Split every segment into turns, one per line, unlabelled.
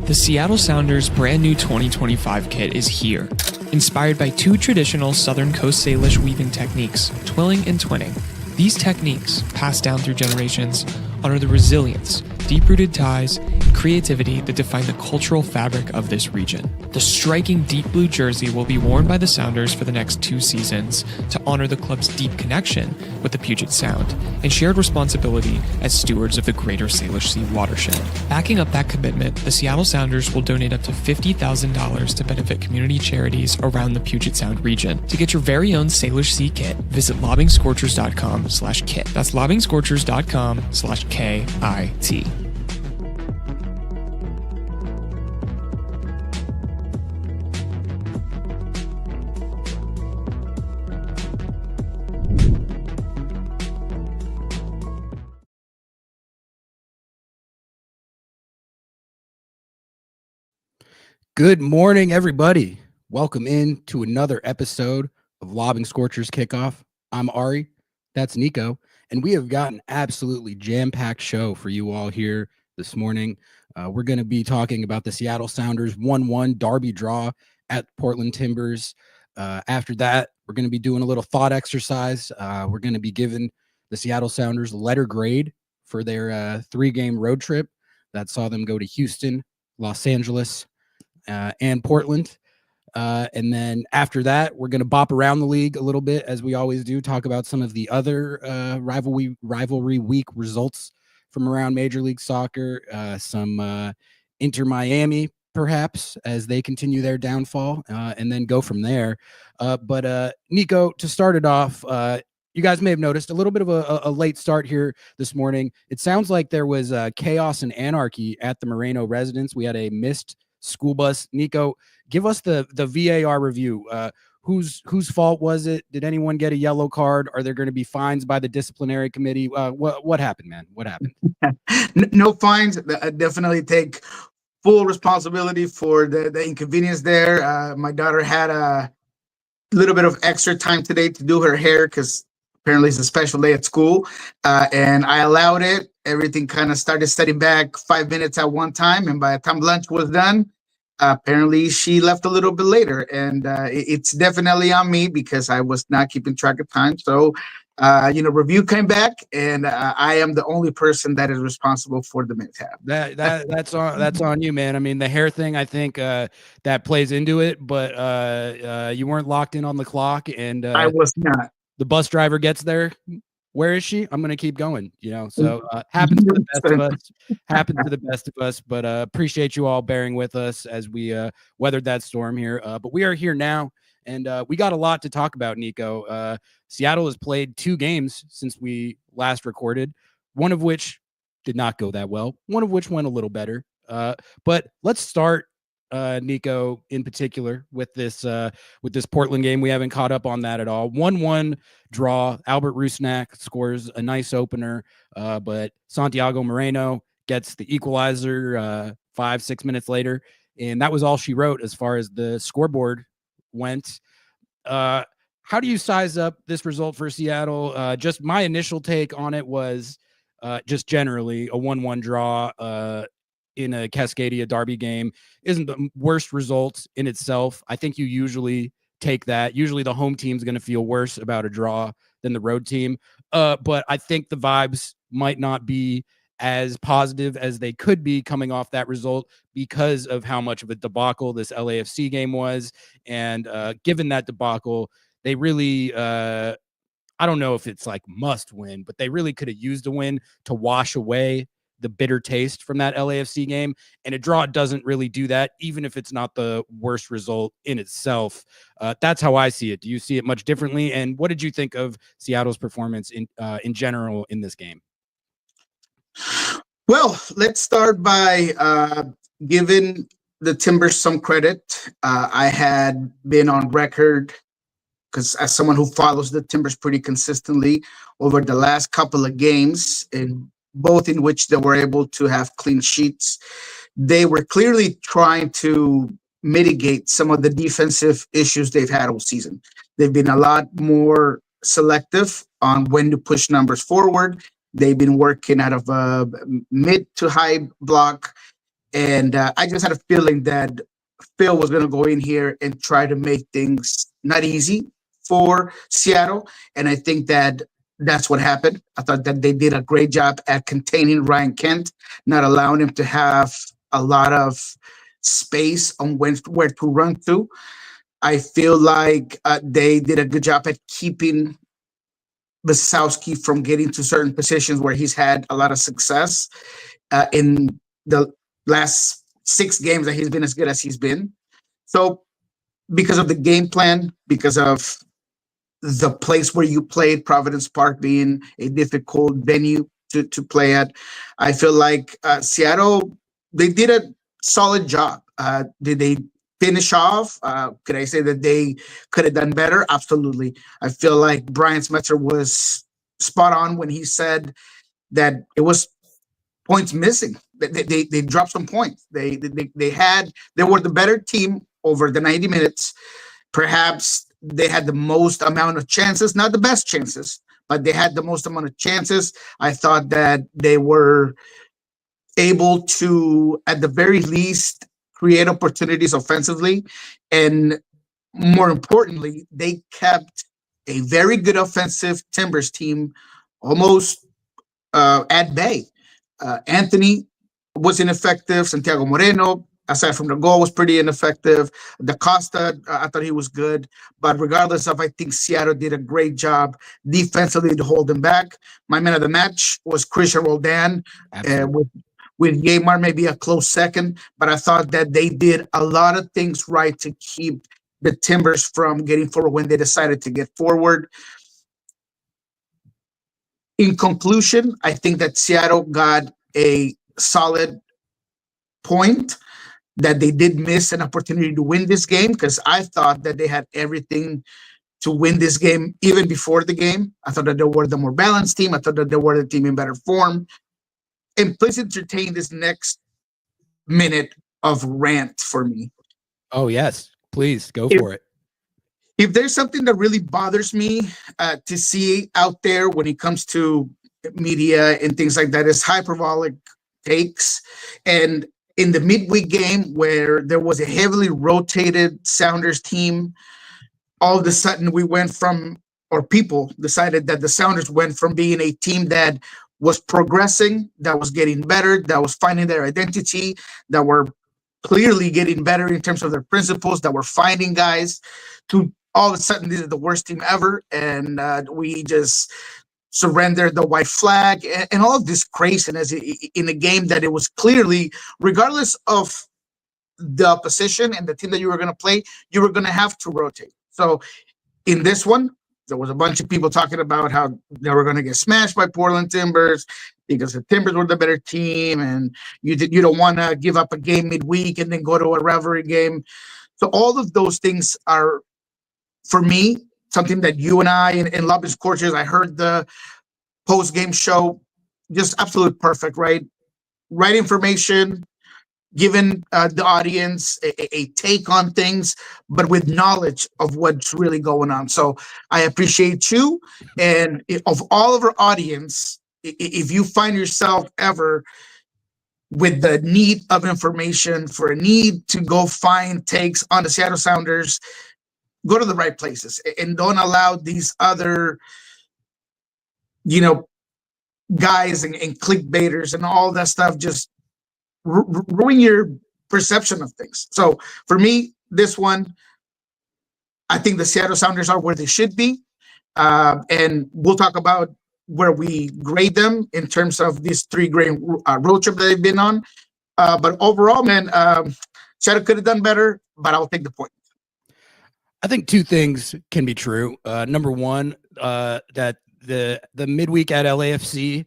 The Seattle Sounders' brand new 2025 kit is here. Inspired by two traditional Southern Coast Salish weaving techniques, twilling and twinning. These techniques, passed down through generations, honor the resilience, deep-rooted ties, and creativity that define the cultural fabric of this region. The striking deep blue jersey will be worn by the Sounders for the next 2 seasons to honor the club's deep connection with the Puget Sound and shared responsibility as stewards of the greater Salish Sea watershed. Backing up that commitment, the Seattle Sounders will donate up to $50,000 to benefit community charities around the Puget Sound region. To get your very own Salish Sea kit, visit lobbingscorchers.com/kit. That's lobbingscorchers.com/KIT.
Good morning, everybody. Welcome in to another episode of Lobbing Scorchers Kickoff. I'm Ari, that's Niko, and we have got an absolutely jam-packed show for you all here this morning. We're going to be talking about the Seattle Sounders 1-1 derby draw at Portland Timbers. After that, we're going to be doing a little thought exercise. We're going to be giving the Seattle Sounders a letter grade for their 3-game road trip that saw them go to Houston, Los Angeles, and Portland. And then after that, we're going to bop around the league a little bit, as we always do, talk about some of the other rivalry week results from around Major League Soccer, some Inter Miami, perhaps, as they continue their downfall, and then go from there. But Niko, to start it off, you guys may have noticed a little bit of a late start here this morning. It sounds like there was chaos and anarchy at the Moreno residence. We had a missed school bus. Niko, give us the VAR review. Whose fault was it? Did anyone get a yellow card? Are there going to be fines by the disciplinary committee? What happened, man? What happened?
No fines. I definitely take full responsibility for the inconvenience there. My daughter had a little bit of extra time today to do her hair because apparently it's a special day at school, and I allowed it. Everything kind of started setting back 5 minutes at one time, and by the time lunch was done, apparently she left a little bit later, and it's definitely on me because I was not keeping track of time. So, review came back, and I am the only person that is responsible for the mishap.
That's on you, man. I mean, the hair thing, I think that plays into it, but you weren't locked in on the clock, and
I was not.
The bus driver gets there. Where is she? I'm going to keep going, so happens to the best of us, but appreciate you all bearing with us as we weathered that storm here. But we are here now, and we got a lot to talk about, Niko. Seattle has played 2 games since we last recorded, one of which did not go that well, one of which went a little better. But let's start, Niko, in particular with this Portland game. We haven't caught up on that at all. 1-1 draw. Albert Rusnak scores a nice opener, but Santiago Moreno gets the equalizer 5-6 minutes later, and that was all she wrote as far as the scoreboard went. How do you size up this result for Seattle? Just my initial take on it was just generally a 1-1 draw in a Cascadia derby game isn't the worst result in itself. I think you usually take that. Usually the home team's going to feel worse about a draw than the road team. But I think the vibes might not be as positive as they could be coming off that result because of how much of a debacle this LAFC game was. And given that debacle, they really, I don't know if it's like must win, but they really could have used a win to wash away the bitter taste from that LAFC game, and a draw doesn't really do that, even if it's not the worst result in itself. That's how I see it. Do you see it much differently? And what did you think of Seattle's performance in general in this game?
Well, let's start by giving the Timbers some credit. I had been on record, because as someone who follows the Timbers pretty consistently over the last couple of games, and both in which they were able to have clean sheets, they were clearly trying to mitigate some of the defensive issues they've had all season. They've been a lot more selective on when to push numbers forward. They've been working out of a mid to high block, And I just had a feeling that Phil was going to go in here and try to make things not easy for Seattle. And I think that that's what happened. I thought that they did a great job at containing Ryan Kent, not allowing him to have a lot of space on where to run through. I feel like they did a good job at keeping Wasowski from getting to certain positions where he's had a lot of success in the last 6 games that he's been as good as he's been. So, because of the game plan, because of the place where you played, Providence Park being a difficult venue to play at, I feel like Seattle, they did a solid job. Did they finish off? Could I say that they could have done better? Absolutely. I feel like Brian Smetzer was spot on when he said that it was points missing. They dropped some points. They were the better team over the 90 minutes. Perhaps they had the most amount of chances, not the best chances, but they had the most amount of chances. I thought that they were able to, at the very least, create opportunities offensively. And more importantly, they kept a very good offensive Timbers team almost at bay. Anthony was ineffective. Santiago Moreno, aside from the goal, was pretty ineffective. Da Costa, I thought he was good. But regardless of, I think Seattle did a great job defensively to hold them back. My man of the match was Christian Roldan, with Yeimar maybe a close second. But I thought that they did a lot of things right to keep the Timbers from getting forward when they decided to get forward. In conclusion, I think that Seattle got a solid point, that they did miss an opportunity to win this game, because I thought that they had everything to win this game even before the game. I thought that they were the more balanced team. I thought that they were the team in better form. And please entertain this next minute of rant for me.
Oh, yes. Please go for it.
If there's something that really bothers me to see out there when it comes to media and things like that, is hyperbolic takes. And in the midweek game where there was a heavily rotated Sounders team, all of a sudden we went from, or people decided that the Sounders went from being a team that was progressing, that was getting better, that was finding their identity, that were clearly getting better in terms of their principles, that were finding guys, to all of a sudden this is the worst team ever, and we just surrendered the white flag, and all of this craziness in a game that it was clearly, regardless of the opposition and the team that you were going to play, you were going to have to rotate. So in this one, there was a bunch of people talking about how they were going to get smashed by Portland Timbers because the Timbers were the better team, and you don't want to give up a game midweek and then go to a rivalry game. So all of those things are, for me, something that you and I and Lobby's Coaches, I heard the post-game show, just absolutely perfect, right? Right information, giving the audience a take on things, but with knowledge of what's really going on. So I appreciate you. And of all of our audience, if you find yourself ever with the need of information, for a need to go find takes on the Seattle Sounders, go to the right places and don't allow these other, guys and clickbaiters and all that stuff just ruin your perception of things. So for me, this one, I think the Seattle Sounders are where they should be. And we'll talk about where we grade them in terms of these 3 great road trip that they've been on. But overall, man, Seattle could have done better, but I'll take the point.
I think 2 things can be true. Number one, that the midweek at LAFC,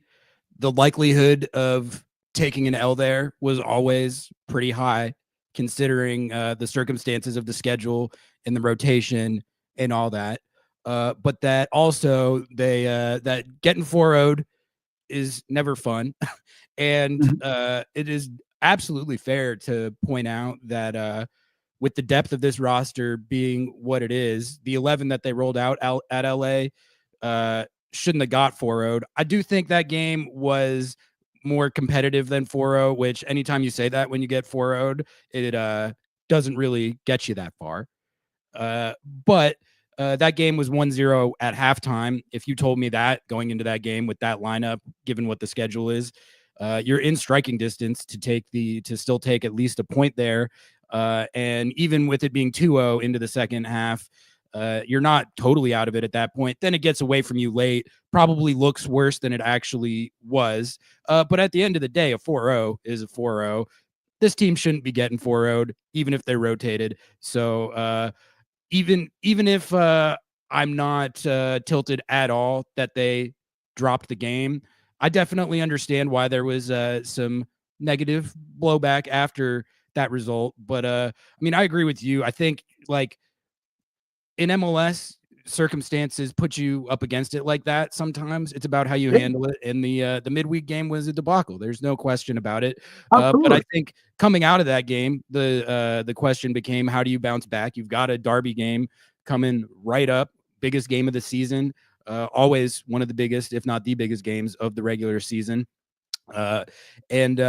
the likelihood of taking an L there was always pretty high, considering the circumstances of the schedule and the rotation and all that. But that also that getting 4-0'd is never fun. And it is absolutely fair to point out that with the depth of this roster being what it is, the 11 that they rolled out at LA shouldn't have got 4-0'd. I do think that game was more competitive than 4-0, which anytime you say that when you get 4-0'd, it doesn't really get you that far. But that game was 1-0 at halftime. If you told me that going into that game with that lineup, given what the schedule is, you're in striking distance to still take at least a point there. And even with it being 2-0 into the second half, you're not totally out of it at that point. Then it gets away from you late, probably looks worse than it actually was. But at the end of the day, a 4-0 is a 4-0. This team shouldn't be getting 4-0'd, even if they rotated. So even if I'm not tilted at all that they dropped the game, I definitely understand why there was some negative blowback after that result. But I mean, I agree with you. I think like in MLS, circumstances put you up against it like that. Sometimes it's about how you handle it. And the midweek game was a debacle. There's no question about it. But I think coming out of that game, the question became, how do you bounce back? You've got a derby game coming right up, biggest game of the season, always one of the biggest, if not the biggest games of the regular season. And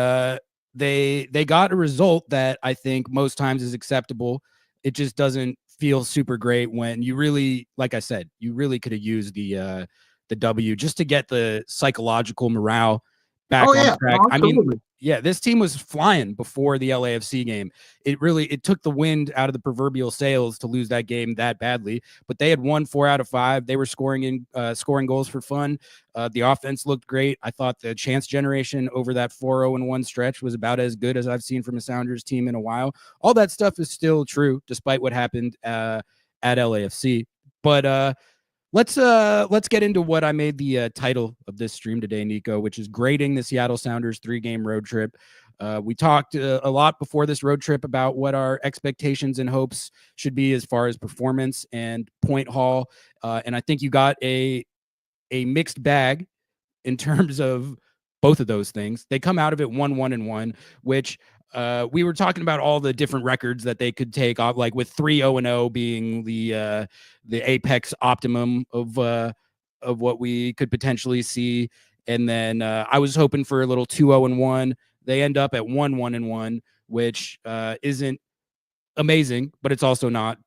they got a result that I think most times is acceptable. It just doesn't feel super great when you really, like I said, you really could have used the W just to get the psychological morale back on track. I mean, yeah, this team was flying before the LAFC game. It took the wind out of the proverbial sails to lose that game that badly, but they had won 4 out of 5. They were scoring goals for fun. The offense looked great. I thought the chance generation over that 4-0-1 stretch was about as good as I've seen from a Sounders team in a while. All that stuff is still true, despite what happened at LAFC. But let's get into what I made the title of this stream today, Niko, which is grading the Seattle Sounders 3-game road trip. We talked a lot before this road trip about what our expectations and hopes should be as far as performance and point haul. And I think you got a mixed bag in terms of both of those things. They come out of it 1-1-1, which we were talking about all the different records that they could take off, like with 3-0-0 being the apex optimum of what we could potentially see. And then I was hoping for a little 2-0-1. They end up at 1-1-1, which isn't amazing, but it's also not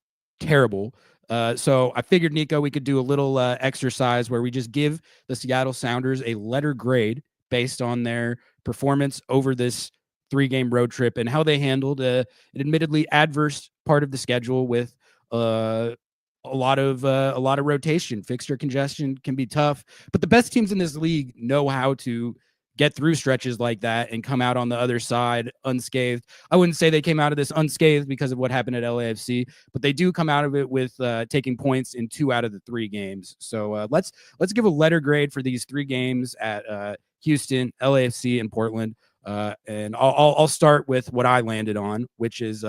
terrible. So I figured, Niko, we could do a little exercise where we just give the Seattle Sounders a letter grade based on their performance over this 3-game road trip and how they handled an admittedly adverse part of the schedule with a lot of rotation. Fixture congestion can be tough, but the best teams in this league know how to get through stretches like that and come out on the other side unscathed. I wouldn't say they came out of this unscathed because of what happened at LAFC, but they do come out of it with taking points in 2 out of the 3 games. So let's give a letter grade for these 3 games at Houston, LAFC, and Portland. And I'll start with what I landed on, which is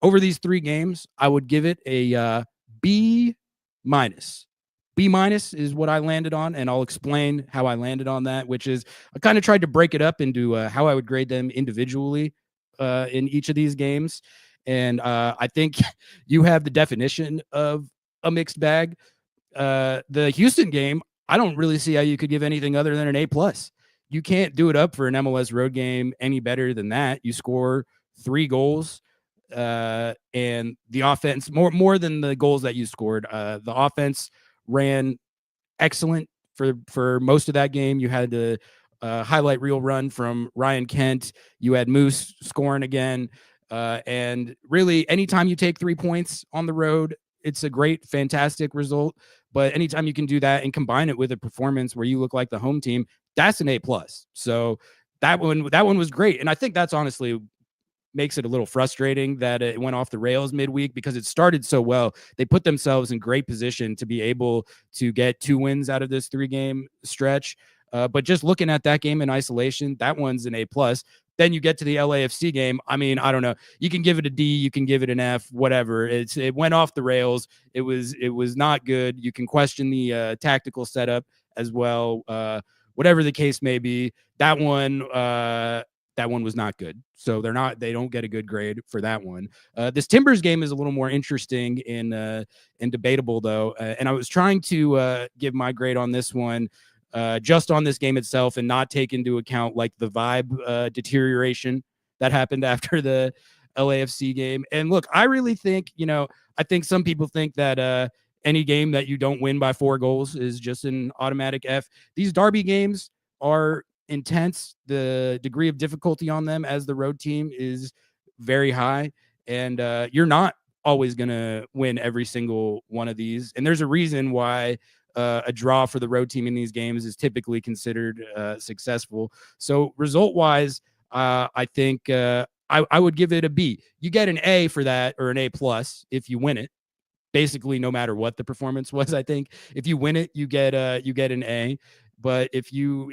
over these 3 games, I would give it a B-. B- is what I landed on, and I'll explain how I landed on that, which is I kind of tried to break it up into how I would grade them individually in each of these games. And I think you have the definition of a mixed bag. The Houston game, I don't really see how you could give anything other than an A+. You can't do it up for an MLS road game any better than that. You score 3 goals. And the offense more than the goals that you scored. The offense ran excellent for most of that game. You had the highlight reel run from Ryan Kent. You had Moose scoring again. And really, anytime you take 3 points on the road, it's a great, fantastic result. But anytime you can do that and combine it with a performance where you look like the home team, that's an A+. So that one was great. And I think that's honestly makes it a little frustrating that it went off the rails midweek because it started so well. They put themselves in great position to be able to get 2 wins out of this 3-game stretch. But just looking at that game in isolation, that one's an A+. Then you get to the LAFC game. I mean, I don't know. You can give it a D, you can give it an F, whatever. It went off the rails. It was not good. You can question the tactical setup as well. Whatever the case may be, that one was not good. So they don't get a good grade for that one. This Timbers game is a little more interesting and debatable though. And I was trying to give my grade on this one just on this game itself and not take into account like the vibe deterioration that happened after the LAFC game. And look, I really think, I think some people think that any game that you don't win by 4 goals is just an automatic F. These derby games are intense. The degree of difficulty on them as the road team is very high. And you're not always going to win every single one of these. And there's a reason why a draw for the road team in these games is typically considered successful. So result-wise, I think I would give it a B. You get an A for that, or an A plus if you win it. Basically, no matter what the performance was, I think if you win it, you get an A. But if you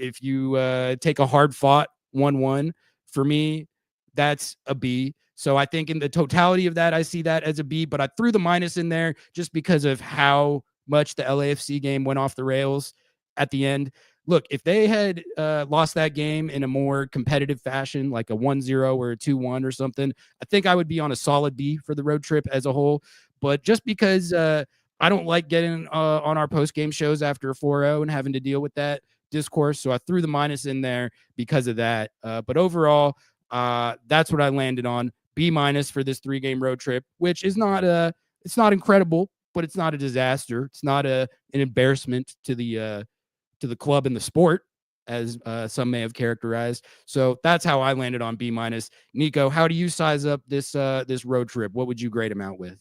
take a hard fought 1-1, for me, that's a B. So I think in the totality of that, I see that as a B. But I threw the minus in there just because of how much the LAFC game went off the rails at the end. Look, if they had lost that game in a more competitive fashion, like a 1-0 or a 2-1 or something, I think I would be on a solid B for the road trip as a whole. But just because I don't like getting on our post-game shows after a 4-0 and having to deal with that discourse, so I threw the minus in there because of that. But overall, that's what I landed on. B- for this 3-game road trip, which is not it's not incredible, but it's not a disaster. It's not an embarrassment to the club and the sport, as some may have characterized. So that's how I landed on B-. Niko, how do you size up this road trip? What would you grade him out with?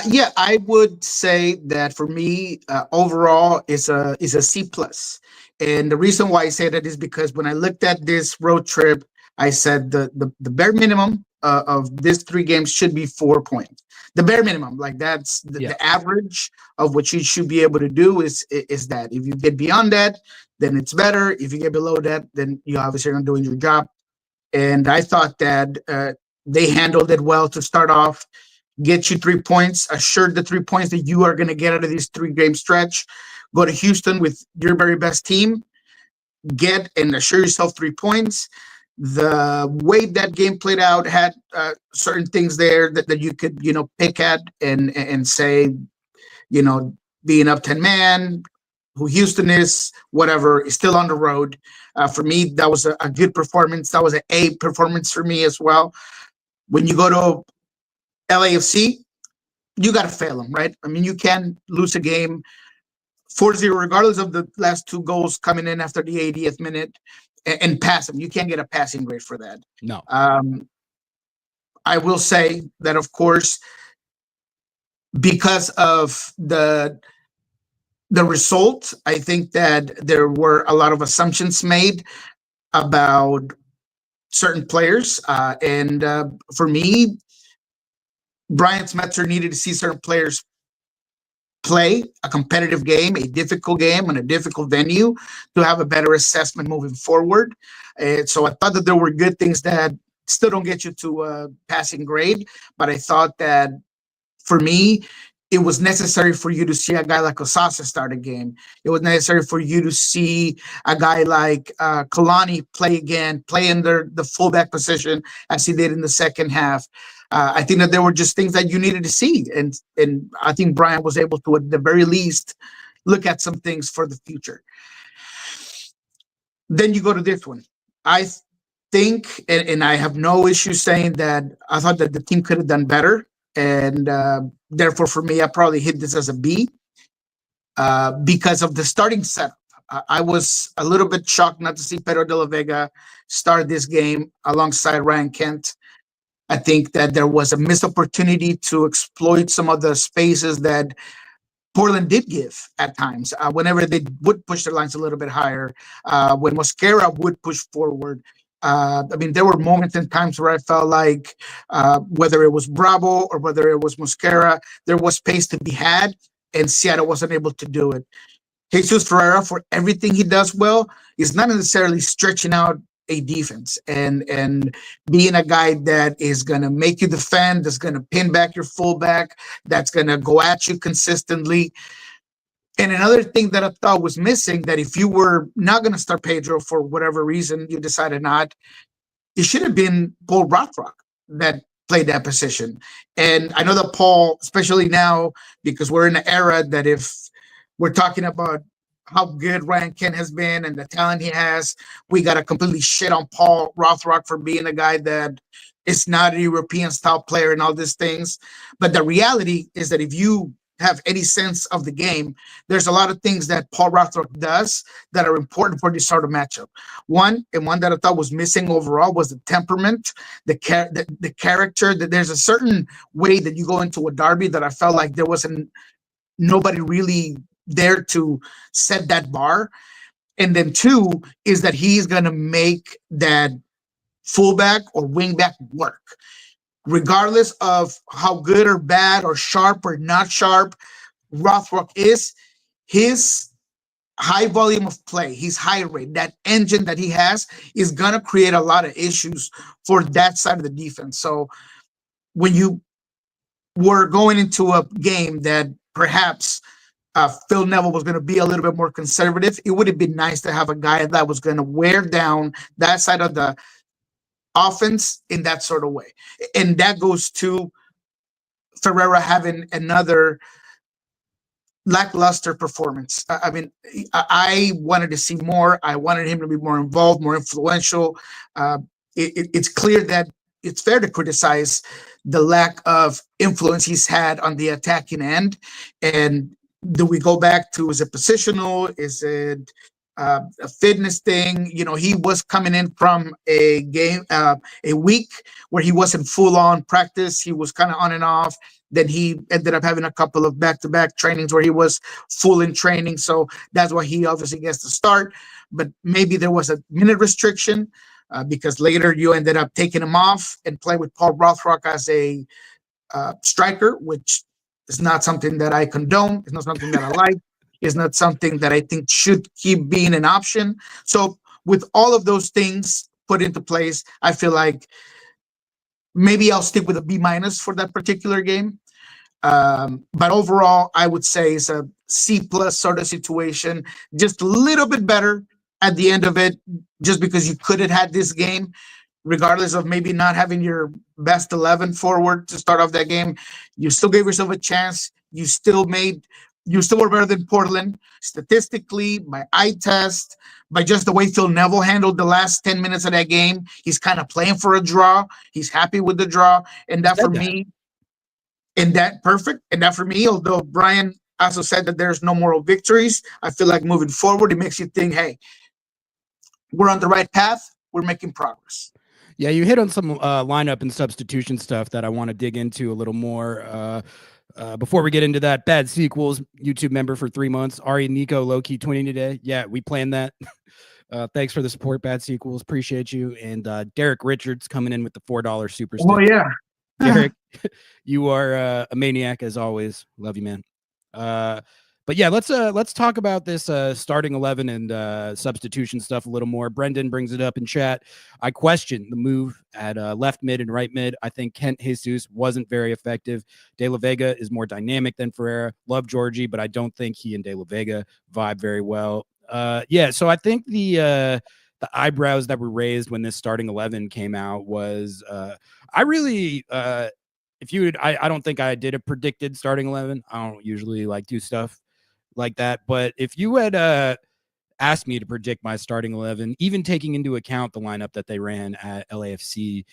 Yeah, I would say that for me, overall, is a C plus. And the reason why I say that is because when I looked at this road trip, I said the bare minimum of this 3 games should be 4 points. The bare minimum, like that's the average of what you should be able to do is that. If you get beyond that, then it's better. If you get below that, then you obviously are not doing your job. And I thought that they handled it well to start off. Get you 3 points, assured the 3 points that you are going to get out of this 3-game stretch. Go to Houston with your very best team, get and assure yourself 3 points. The way that game played out had certain things there that you could, pick at and say, being up 10 man, who Houston is, whatever, is still on the road. For me, that was a good performance. That was an A performance for me as well. When you go to LAFC, you got to fail them, right? I mean, you can lose a game 4-0, regardless of the last 2 goals coming in after the 80th minute, and pass them. You can't get a passing grade for that.
No.
I will say that, of course, because of the result, I think that there were a lot of assumptions made about certain players. And for me, Brian Smetzer needed to see certain players play a competitive game, a difficult game, on a difficult venue to have a better assessment moving forward. And so I thought that there were good things that still don't get you to a passing grade, but I thought that for me, it was necessary for you to see a guy like Osasa start a game. It was necessary for you to see a guy like Kalani play again, play in the fullback position as he did in the second half. I think that there were just things that you needed to see. And I think Brian was able to, at the very least, look at some things for the future. Then you go to this one. I think, and I have no issue saying that I thought that the team could have done better. And therefore, for me, I probably hit this as a B because of the starting setup. I was a little bit shocked not to see Pedro de la Vega start this game alongside Ryan Kent. I think that there was a missed opportunity to exploit some of the spaces that Portland did give at times. Whenever they would push their lines a little bit higher, when Mosquera would push forward. I mean, there were moments and times where I felt like whether it was Bravo or whether it was Mosquera, there was space to be had, and Seattle wasn't able to do it. Jesus Ferreira, for everything he does well, is not necessarily stretching out a defense and being a guy that is going to make you defend, that's going to pin back your fullback, that's going to go at you consistently. And another thing that I thought was missing, that if you were not going to start Pedro for whatever reason, you decided not, it should have been Paul Rothrock that played that position. And I know that Paul, especially now, because we're in an era that if we're talking about how good Ryan Kent has been and the talent he has. We got to completely shit on Paul Rothrock for being a guy that is not a European style player and all these things. But the reality is that if you have any sense of the game, there's a lot of things that Paul Rothrock does that are important for this sort of matchup. One that I thought was missing overall was the temperament, the character. That there's a certain way that you go into a derby that I felt like there wasn't nobody really there to set that bar. And then two is that he's going to make that fullback or wingback work, regardless of how good or bad or sharp or not sharp Rothrock is. His high volume of play, his high rate, that engine that he has is going to create a lot of issues for that side of the defense. So when you were going into a game that perhaps Phil Neville was going to be a little bit more conservative, it would have been nice to have a guy that was going to wear down that side of the offense in that sort of way. And that goes to Ferreira having another lackluster performance. I mean, I wanted to see more. I wanted him to be more involved, more influential. It's clear that it's fair to criticize the lack of influence he's had on the attacking end. And do we go back to, is it positional? Is it a fitness thing? You know, he was coming in from a game, a week where he wasn't full on practice. He was kind of on and off. Then he ended up having a couple of back-to-back trainings where he was full in training. So that's why he obviously gets to start. But maybe there was a minute restriction because later you ended up taking him off and play with Paul Rothrock as a striker, which is not something that I condone. It's not something that I like. It's not something that I think should keep being an option. So with all of those things put into place, I feel like maybe I'll stick with a B- for that particular game. But overall, I would say it's a C+ sort of situation, just a little bit better at the end of it, just because you could have had this game, regardless of maybe not having your best 11 forward to start off that game. You still gave yourself a chance. You still were better than Portland statistically, by eye test, by just the way Phil Neville handled the last 10 minutes of that game. He's kind of playing for a draw. He's happy with the draw. And that for me, although Brian also said that there's no moral victories, I feel like moving forward, it makes you think, hey, we're on the right path. We're making progress.
Yeah, you hit on some lineup and substitution stuff that I want to dig into a little more. Before we get into that, Bad Sequels, YouTube member for 3 months. Ari Niko, low-key twinning today. Yeah, we planned that. Thanks for the support, Bad Sequels. Appreciate you. And Derek Richards coming in with the $4 super stick.
Oh, yeah.
Derek, you are a maniac as always. Love you, man. But yeah, let's talk about this starting 11 and substitution stuff a little more. Brendan brings it up in chat. I question the move at left mid and right mid. I think Kent Jesus wasn't very effective. De La Vega is more dynamic than Ferreira. Love Georgie, but I don't think he and De La Vega vibe very well. Yeah, so I think the eyebrows that were raised when this starting 11 came out was I really if you would, I don't think I did a predicted starting 11. I don't usually like do stuff like that. But if you had asked me to predict my starting 11, even taking into account the lineup that they ran at LAFC,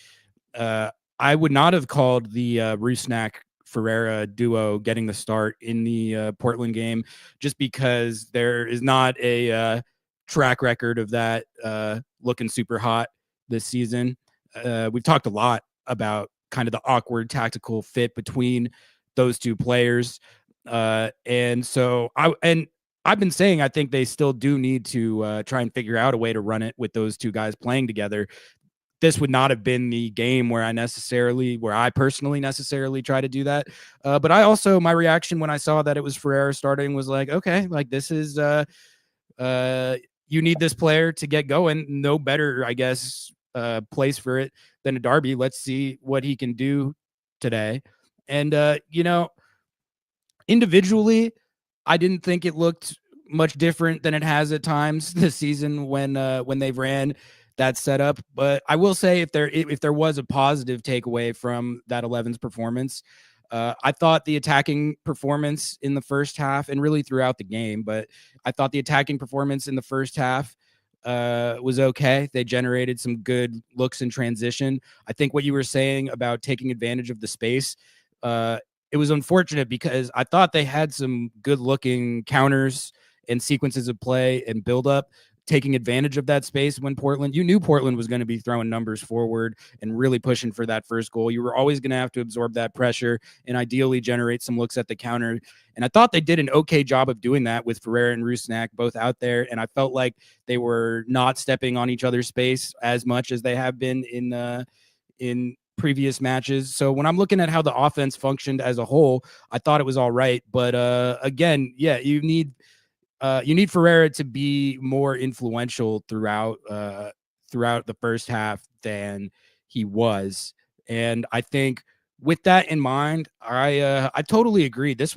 I would not have called the Rusnak Ferreira duo getting the start in the Portland game, just because there is not a track record of that looking super hot this season. We've talked a lot about kind of the awkward tactical fit between those two players. And so I've been saying I think they still do need to try and figure out a way to run it with those two guys playing together. This would not have been the game where I personally necessarily try to do that. But my reaction when I saw that it was Ferreira starting was like, okay, like this is you need this player to get going. No better, I guess, place for it than a derby. Let's see what he can do today. And individually, I didn't think it looked much different than it has at times this season when they've ran that setup. But I will say, if there was a positive takeaway from that 11's performance, I thought the attacking performance in the first half and really throughout the game, but I thought the attacking performance in the first half was okay. They generated some good looks in transition. I think what you were saying about taking advantage of the space, it was unfortunate because I thought they had some good looking counters and sequences of play and build up, taking advantage of that space when you knew Portland was going to be throwing numbers forward and really pushing for that first goal. You were always going to have to absorb that pressure and ideally generate some looks at the counter. And I thought they did an okay job of doing that with Ferreira and Rusnak both out there. And I felt like they were not stepping on each other's space as much as they have been in previous matches. So when I'm looking at how the offense functioned as a whole, I thought it was all right. But again, yeah, you need Ferreira to be more influential throughout the first half than he was. And I think with that in mind, I totally agree. This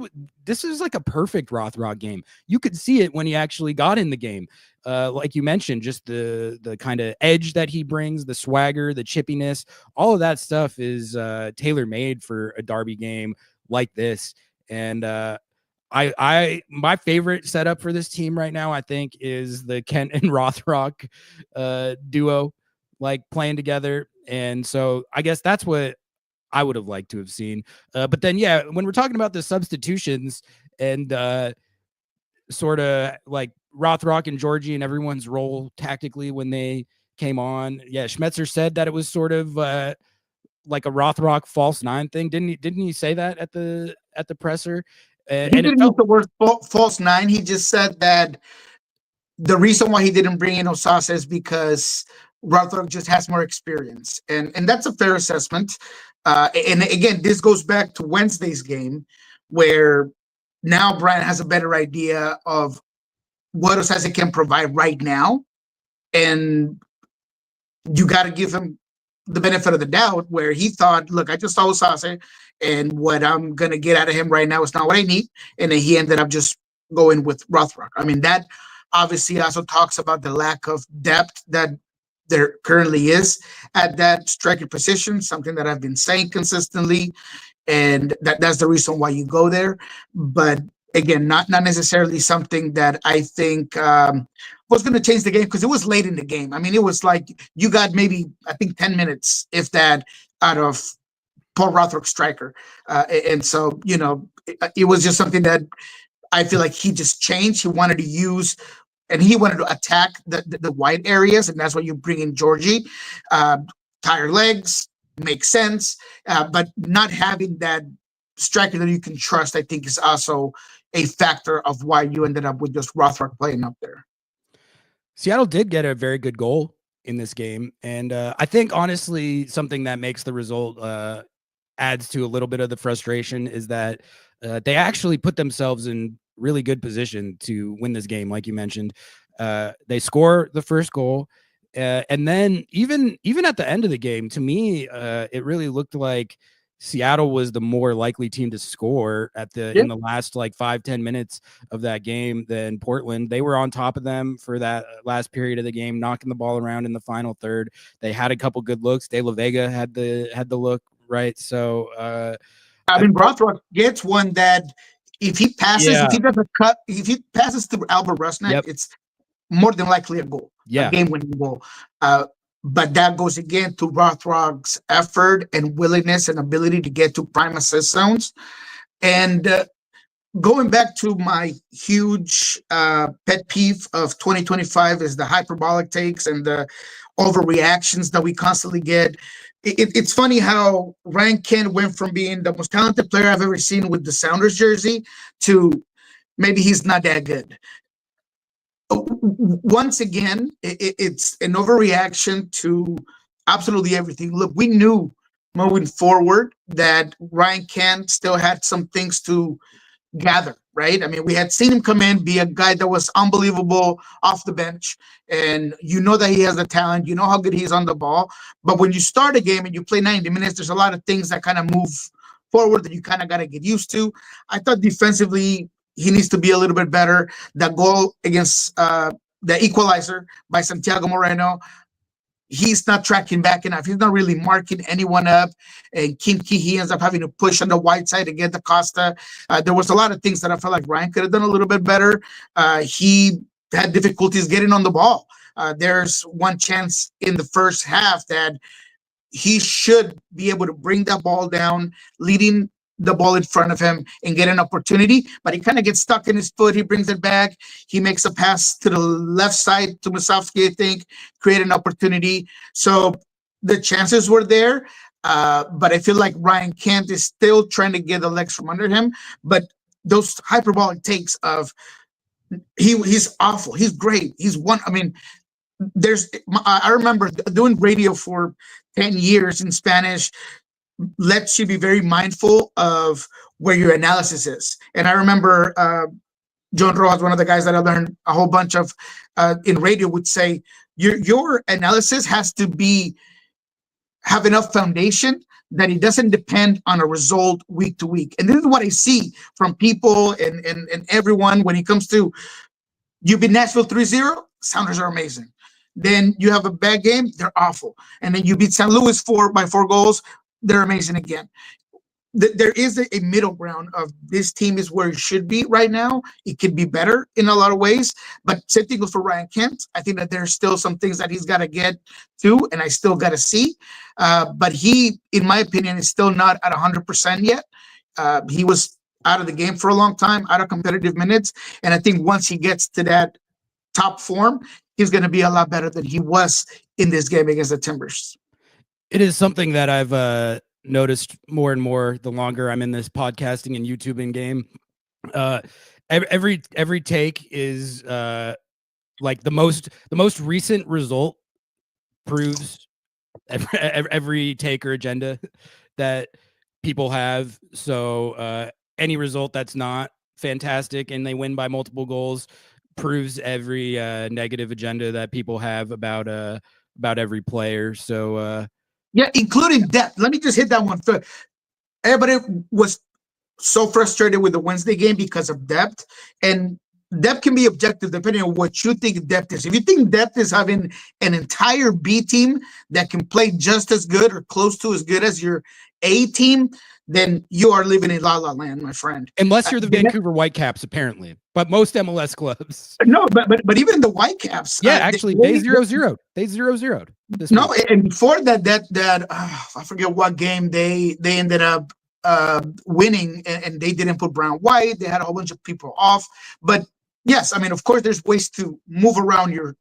is like a perfect Rothrock game. You could see it when he actually got in the game. Like you mentioned, just the kind of edge that he brings, the swagger, the chippiness, all of that stuff is tailor-made for a derby game like this. And my favorite setup for this team right now, I think, is the Kent and Rothrock duo, like playing together. And so I guess that's what I would have liked to have seen. But then, yeah, when we're talking about the substitutions and sort of like Rothrock and Georgie and everyone's role tactically when they came on, yeah, Schmetzer said that it was sort of like a Rothrock false nine thing. Didn't he say that at the presser?
He didn't use the word false nine. He just said that the reason why he didn't bring in Osasa is because Rothrock just has more experience, and that's a fair assessment. And again, this goes back to Wednesday's game, where now Brian has a better idea of what Osasa can provide right now, and you got to give him the benefit of the doubt, where he thought, look, I just saw Osasa, and what I'm going to get out of him right now is not what I need. And then he ended up just going with Rothrock. I mean, that obviously also talks about the lack of depth that there currently is at that striker position, something that I've been saying consistently. And that's the reason why you go there. But again, not necessarily something that I think was going to change the game, because it was late in the game. I mean, it was like you got maybe, I think, 10 minutes, if that, out of Paul Rothrock striker. And so, it was just something that I feel like he just changed. He wanted to use, and he wanted to attack the wide areas, and that's why you bring in Georgie. Tire legs, makes sense, but not having that striker that you can trust, I think, is also a factor of why you ended up with just Rothrock playing up there.
Seattle did get a very good goal in this game, and I think honestly something that makes the result adds to a little bit of the frustration is that they actually put themselves in really good position to win this game. Like you mentioned, they score the first goal, and then even at the end of the game, to me, it really looked like Seattle was the more likely team to score in the last like 5-10 minutes of that game than Portland. They were on top of them for that last period of the game, knocking the ball around in the final third. They had a couple good looks. De La Vega had the look, right? So
I mean, Rothrock gets one that if he passes, if he does a cut, if he passes to Albert Rusnak, it's more than likely a goal, a game-winning goal. But that goes again to Rothrock's effort and willingness and ability to get to prime assist zones. And going back to my huge pet peeve of 2025 is the hyperbolic takes and the overreactions that we constantly get. It's funny how Ryan Kent went from being the most talented player I've ever seen with the Sounders jersey to maybe he's not that good. Once again, it's an overreaction to absolutely everything. Look, we knew moving forward that Ryan Kent still had some things to gather, right? I mean, we had seen him come in, be a guy that was unbelievable off the bench, and you know that he has the talent, you know how good he is on the ball. But when you start a game and you play 90 minutes, there's a lot of things that kind of move forward that you kind of got to get used to. I thought defensively, he needs to be a little bit better. That goal against the equalizer by Santiago Moreno, he's not tracking back enough. He's not really marking anyone up. And Kimchi, he ends up having to push on the wide side to get the Costa. There was a lot of things that I felt like Ryan could have done a little bit better. He had difficulties getting on the ball. There's one chance in the first half that he should be able to bring that ball down, leading the ball in front of him and get an opportunity, but he kind of gets stuck in his foot. He brings it back. He makes a pass to the left side to Musovski, I think, create an opportunity. So the chances were there, but I feel like Ryan Kent is still trying to get the legs from under him. But those hyperbolic takes of he's awful, he's great, he's one. I mean, I remember doing radio for 10 years in Spanish lets you be very mindful of where your analysis is. And I remember John Rojas, one of the guys that I learned a whole bunch of in radio, would say your analysis has to have enough foundation that it doesn't depend on a result week to week. And this is what I see from people and everyone when it comes to, you beat Nashville 3-0, Sounders are amazing. Then you have a bad game, they're awful. And then you beat St. Louis by 4 goals, they're amazing again. There is a middle ground of this team is where it should be right now. It could be better in a lot of ways, but same thing goes for Ryan Kent. I think that there's still some things that he's got to get to, and I still got to see. But he, in my opinion, is still not at 100% yet. He was out of the game for a long time, out of competitive minutes, and I think once he gets to that top form, he's going to be a lot better than he was in this game against the Timbers.
It is something that I've noticed more and more the longer I'm in this podcasting and YouTubing game. Every take is like the most recent result proves every take or agenda that people have. So any result that's not fantastic and they win by multiple goals proves every negative agenda that people have about every player. So
yeah, including depth. Let me just hit that one first. Everybody was so frustrated with the Wednesday game because of depth, and depth can be objective depending on what you think depth is. If you think depth is having an entire B team that can play just as good or close to as good as your A team, then you are living in la la land, my friend.
Unless you're the Vancouver Whitecaps, apparently, but most MLS clubs.
No, but even the Whitecaps.
Yeah, actually, they 0-0. They 0-0'd.
No, week. And before that I forget what game they ended up winning, and they didn't put Brown White. They had a whole bunch of people off. But yes, I mean, of course, there's ways to move around your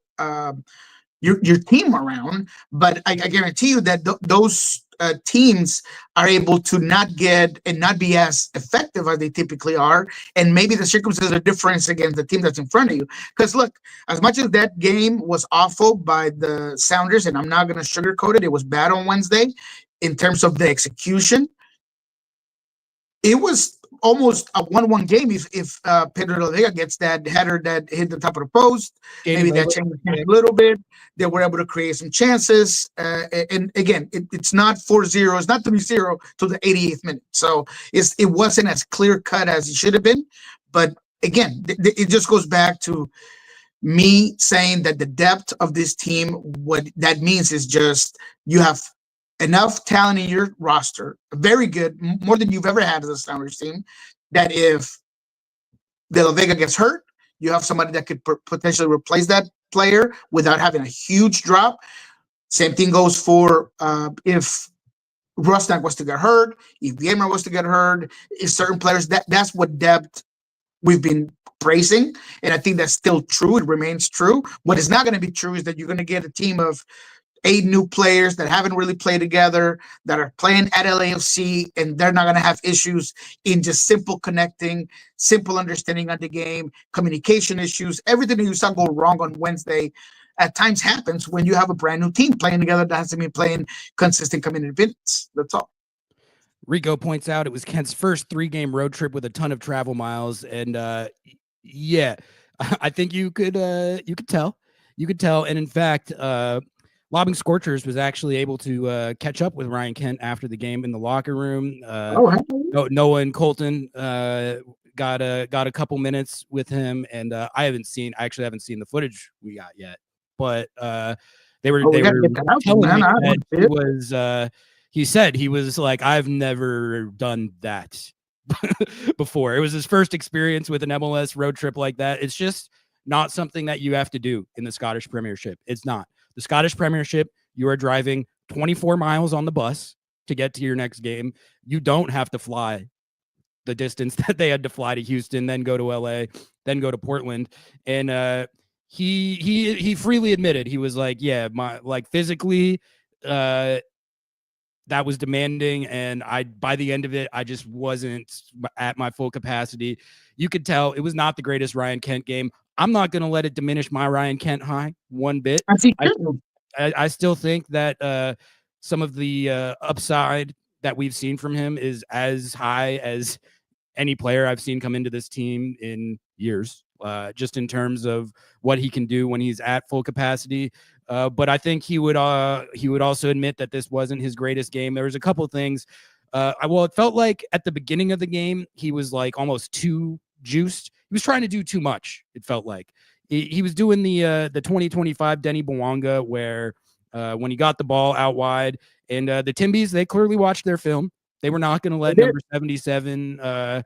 team around. But I guarantee you that those teams are able to not get and not be as effective as they typically are, and maybe the circumstances are different against the team that's in front of you. Because look, as much as that game was awful by the Sounders, and I'm not going to sugarcoat it, it was bad on Wednesday in terms of the execution. It was almost a 1-1 game if Pedro de la Vega gets that header that hit the top of the post. Maybe that changed a little bit. They were able to create some chances. And again, it's not 4-0. It's not 3-0 to the 88th minute. So it wasn't as clear cut as it should have been. But again, it just goes back to me saying that the depth of this team, what that means is just you have enough talent in your roster, very good, more than you've ever had as a Sounders team, that if De La Vega gets hurt, you have somebody that could potentially replace that player without having a huge drop. Same thing goes for if Rusnak was to get hurt, if Gamer was to get hurt, if certain players, that's what depth we've been praising, and I think that's still true. It remains true. What is not going to be true is that you're going to get a team of 8 new players that haven't really played together, that are playing at LAFC, and they're not going to have issues in just simple connecting, simple understanding of the game, communication issues. Everything that you saw go wrong on Wednesday at times happens when you have a brand new team playing together that hasn't been playing consistent community minutes. That's all.
Rico points out it was Kent's first 3-game road trip with a ton of travel miles, and yeah, I think you could tell. You could tell, and in fact, Lobbing Scorchers was actually able to catch up with Ryan Kent after the game in the locker room. Noah and Colton got a couple minutes with him, and I actually haven't seen the footage we got yet, but They were
we gotta
were
get that out,
telling
man.
me
I
that
want to see
he
it.
was he said he was like, I've never done that before. It was his first experience with an MLS road trip like that. It's just not something that you have to do in the Scottish Premiership. It's not. The Scottish Premiership, you are driving 24 miles on the bus to get to your next game. You don't have to fly the distance that they had to fly to Houston, then go to LA, then go to Portland. And he freely admitted, he was like, yeah, my like physically that was demanding, and by the end of it, I just wasn't at my full capacity. You could tell it was not the greatest Ryan Kent game. I'm not going to let it diminish my Ryan Kent high one bit. I still think that some of the upside that we've seen from him is as high as any player I've seen come into this team in years, just in terms of what he can do when he's at full capacity. But I think he would also admit that this wasn't his greatest game. There was a couple of things. It felt like at the beginning of the game, he was like almost too juiced. He was trying to do too much. It felt like he was doing the 2025 Denny Bwanga, where when he got the ball out wide, and the Timbies, they clearly watched their film. They were not going to let number 77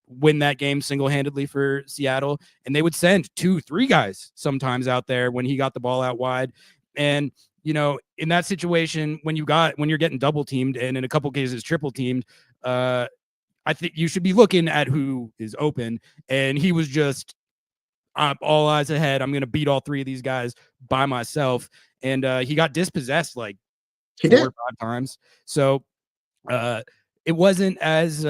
win that game single-handedly for Seattle, and they would send 2-3 guys sometimes out there when he got the ball out wide. And in that situation, when you're getting double teamed and in a couple cases triple teamed, I think you should be looking at who is open. And he was just all eyes ahead. I'm going to beat all three of these guys by myself. And he got dispossessed like 4 or 5 times. So it wasn't as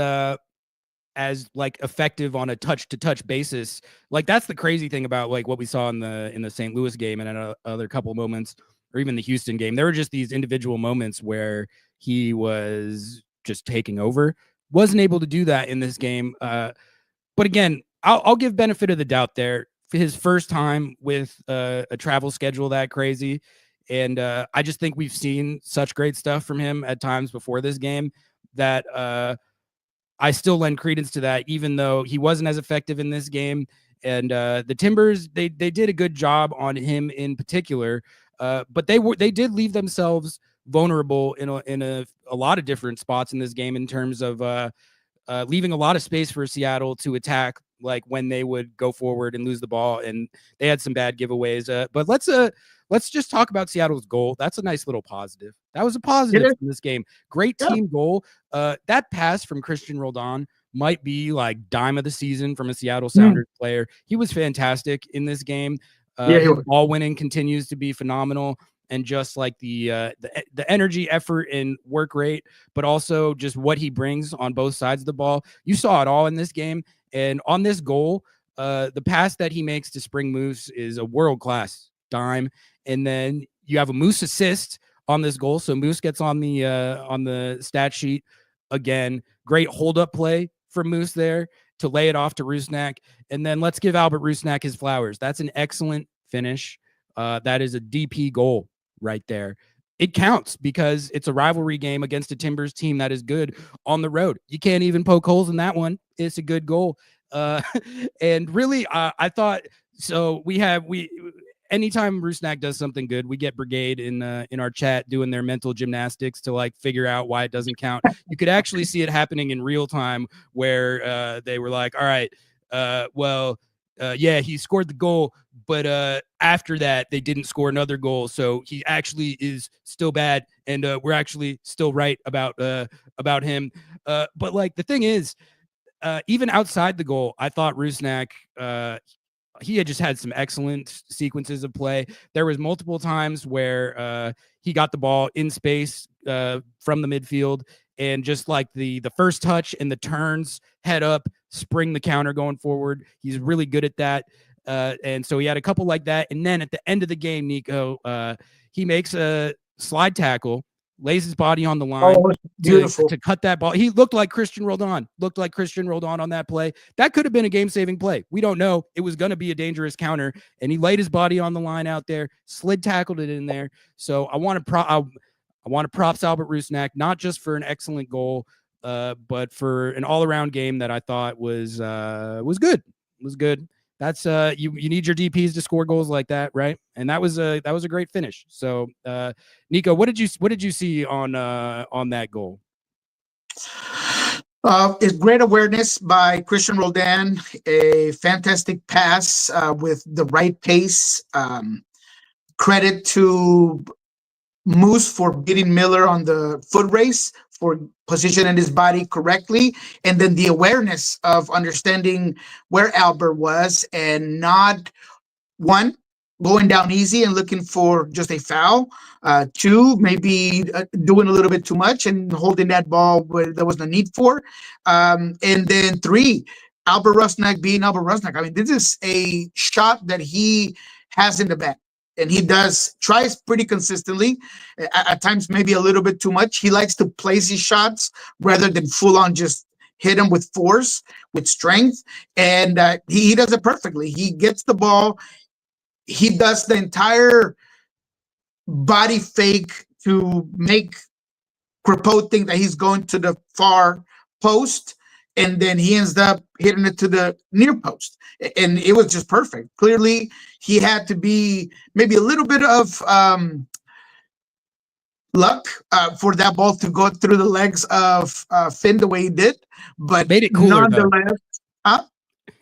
like effective on a touch to touch basis. Like that's the crazy thing about like what we saw in the St. Louis game and at other couple moments, or even the Houston game. There were just these individual moments where he was just taking over. Wasn't able to do that in this game. But again, I'll give benefit of the doubt there. For his first time with a travel schedule that crazy. And I just think we've seen such great stuff from him at times before this game that I still lend credence to that, even though he wasn't as effective in this game. And the Timbers, they did a good job on him in particular, but they did leave themselves vulnerable in a lot of different spots in this game in terms of leaving a lot of space for Seattle to attack, like when they would go forward and lose the ball, and they had some bad giveaways. But let's just talk about Seattle's goal. That's a nice little positive. That was a positive in this game. Great team goal. That pass from Christian Roldan might be like dime of the season from a Seattle Sounders player. He was fantastic in this game. Ball winning continues to be phenomenal. And just like the energy, effort, and work rate, but also just what he brings on both sides of the ball. You saw it all in this game. And on this goal, the pass that he makes to Spring Moose is a world-class dime. And then you have a Moose assist on this goal. So Moose gets on the stat sheet again. Great hold-up play for Moose there to lay it off to Rusnak. And then let's give Albert Rusnak his flowers. That's an excellent finish. That is a DP goal right there. It counts because it's a rivalry game against a Timbers team that is good on the road. You can't even poke holes in that one. It's a good goal. And really, I thought so. Anytime Rusnak does something good, we get Brigade in our chat doing their mental gymnastics to like figure out why it doesn't count. You could actually see it happening in real time where they were like, all right, yeah, he scored the goal, but after that, they didn't score another goal. So he actually is still bad, and we're actually still right about him. But like the thing is, even outside the goal, I thought Rusnak, he had just had some excellent sequences of play. There was multiple times where he got the ball in space from the midfield, and just like the first touch and the turns, head up, spring the counter going forward. He's really good at that. And so he had a couple like that. And then at the end of the game, Niko, he makes a slide tackle, lays his body on the line to cut that ball. He looked like Christian Roldan on that play. That could have been a game-saving play. We don't know. It was going to be a dangerous counter, and he laid his body on the line out there, slid tackled it in there. So I want to props Albert Rusnak, not just for an excellent goal, but for an all-around game that I thought was good. Was good. That's you need your DPs to score goals like that, right? And that was a great finish. So Niko, what did you see on that goal?
It's great awareness by Christian Roldan, a fantastic pass with the right pace. Credit to Moose for beating Miller on the foot race, for positioning his body correctly, and then the awareness of understanding where Albert was and not one going down easy and looking for just a foul. Two, maybe doing a little bit too much and holding that ball where there was no need for. And then three, Albert Rusnak being Albert Rusnak. I mean, this is a shot that he has in the bag. And he tries pretty consistently, at times maybe a little bit too much. He likes to place his shots rather than full on just hit him with force, with strength. And he does it perfectly. He gets the ball. He does the entire body fake to make Crepeau think that he's going to the far post, and then he ends up hitting it to the near post. And it was just perfect. Clearly, he had to be maybe a little bit of luck for that ball to go through the legs of Finn the way he did. But
made it cooler,
nonetheless,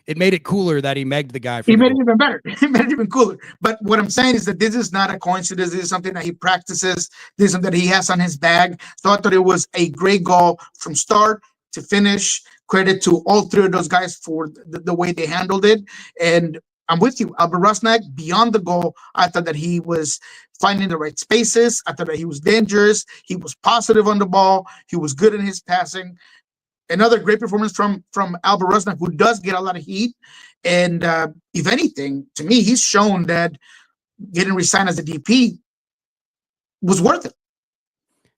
it made it cooler that he megged the guy.
He made it even better. He made it even cooler. But what I'm saying is that this is not a coincidence. This is something that he practices. This is something that he has on his bag. So I thought it was a great goal from start to finish. Credit to all three of those guys for the way they handled it. And I'm with you. Albert Rusnak, beyond the goal, I thought that he was finding the right spaces. I thought that he was dangerous. He was positive on the ball. He was good in his passing. Another great performance from Albert Rusnak, who does get a lot of heat. And if anything, to me, he's shown that getting re-signed as a DP was worth it.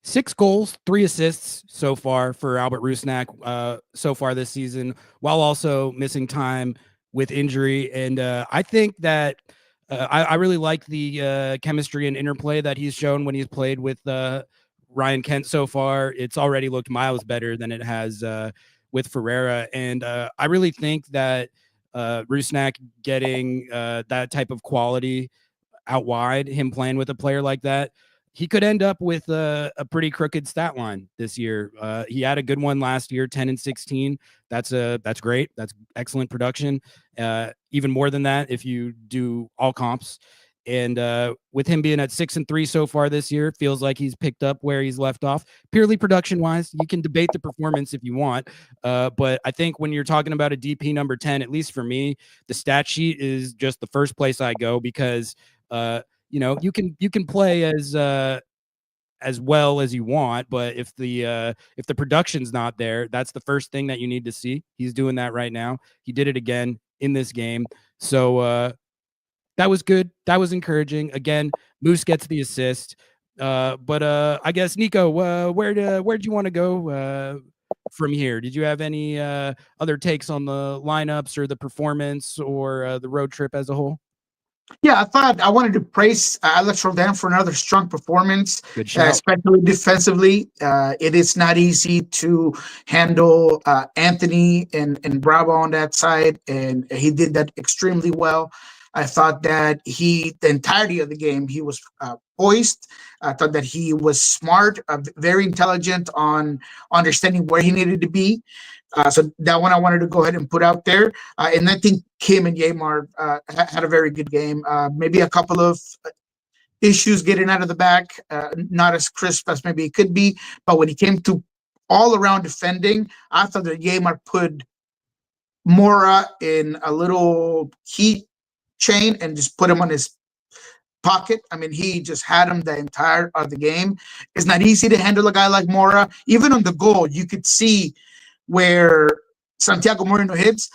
6 goals, 3 assists so far for Albert Rusnak so far this season, while also missing time with injury. And I think that I really like the chemistry and interplay that he's shown when he's played with Ryan Kent so far. It's already looked miles better than it has with Ferreira. And I really think that Rusnak getting that type of quality out wide, him playing with a player like that, he could end up with a pretty crooked stat line this year. He had a good one last year, 10 and 16. That's great. That's excellent production. Even more than that if you do all comps. And with him being at 6 and 3 so far this year, feels like he's picked up where he's left off. Purely production wise, you can debate the performance if you want, but I think when you're talking about a DP number 10, at least for me, the stat sheet is just the first place I go, because you can play as well as you want, but if the production's not there, that's the first thing that you need to see. He's doing that right now. He did it again in this game. So that was good. That was encouraging. Again, Moose gets the assist. But I guess, Niko, where'd you want to go from here? Did you have any other takes on the lineups or the performance or the road trip as a whole?
Yeah, I thought I wanted to praise Alex Roldan for another strong performance, especially defensively. It is not easy to handle Anthony and Bravo on that side, and he did that extremely well. I thought that the entirety of the game, he was poised. I thought that he was smart, very intelligent on understanding where he needed to be. So that one I wanted to go ahead and put out there. And I think Kim and Yeimar had a very good game. Maybe a couple of issues getting out of the back, not as crisp as maybe it could be. But when he came to all-around defending, I thought that Yeimar put Mora in a little heat chain and just put him on his pocket. I mean, he just had him the entire of the game. It's not easy to handle a guy like Mora. Even on the goal, you could see where Santiago Moreno hits,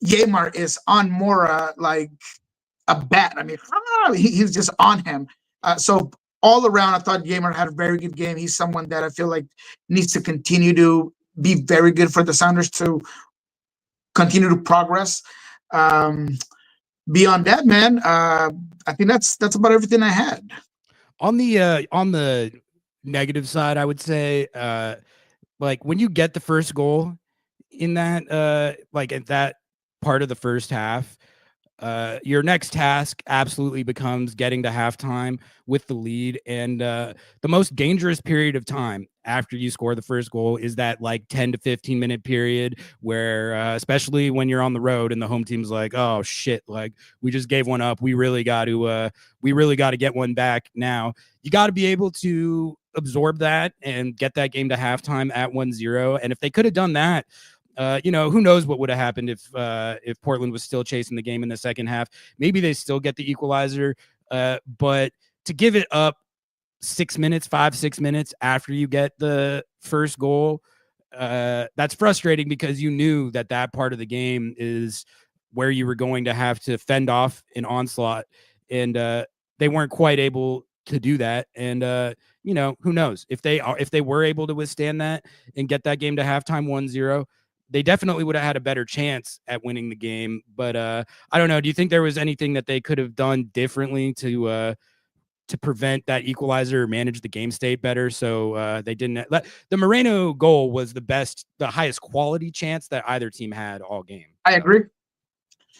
Yeimar is on Mora like a bat. I mean, he's just on him. So all around, I thought Yeimar had a very good game. He's someone that I feel like needs to continue to be very good for the Sounders to continue to progress. Beyond that, man, I think that's about everything I had.
On the negative side, I would say, like when you get the first goal in that, like at that part of the first half, your next task absolutely becomes getting to halftime with the lead. And the most dangerous period of time after you score the first goal is that like 10 to 15 minute period where, especially when you're on the road and the home team's like, oh shit, like we just gave one up. We really got to get one back now. You got to be able to absorb that and get that game to halftime at 1-0. And if they could have done that, who knows what would have happened if Portland was still chasing the game in the second half. Maybe they still get the equalizer, but to give it up 6 minutes, 5-6 minutes after you get the first goal, that's frustrating because you knew that part of the game is where you were going to have to fend off an onslaught, and they weren't quite able to do that. And who knows if they were able to withstand that and get that game to halftime 1-0, they definitely would have had a better chance at winning the game. But I don't know. Do you think there was anything that they could have done differently to prevent that equalizer or manage the game state better? So they didn't let the Moreno goal was the highest quality chance that either team had all game.
I agree.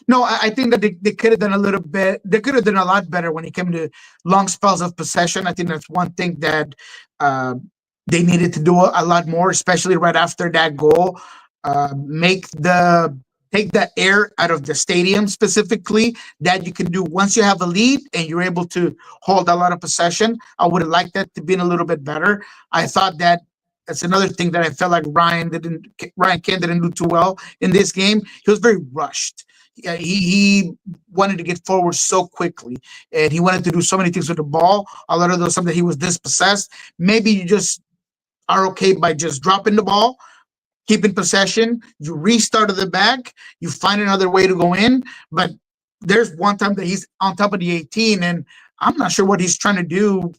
No, I think that they could have done a little bit. They could have done a lot better when it came to long spells of possession. I think that's one thing that they needed to do a lot more, especially right after that goal. Take the air out of the stadium specifically that you can do once you have a lead and you're able to hold a lot of possession. I would have liked that to be a little bit better. I thought that's another thing that I felt like Ryan Kent didn't do too well in this game. He was very rushed. He wanted to get forward so quickly, and he wanted to do so many things with the ball. A lot of those, something he was dispossessed. Maybe you just are okay by just dropping the ball, keeping possession, you restart at the back, you find another way to go in. But there's one time that he's on top of the 18, and I'm not sure what he's trying to do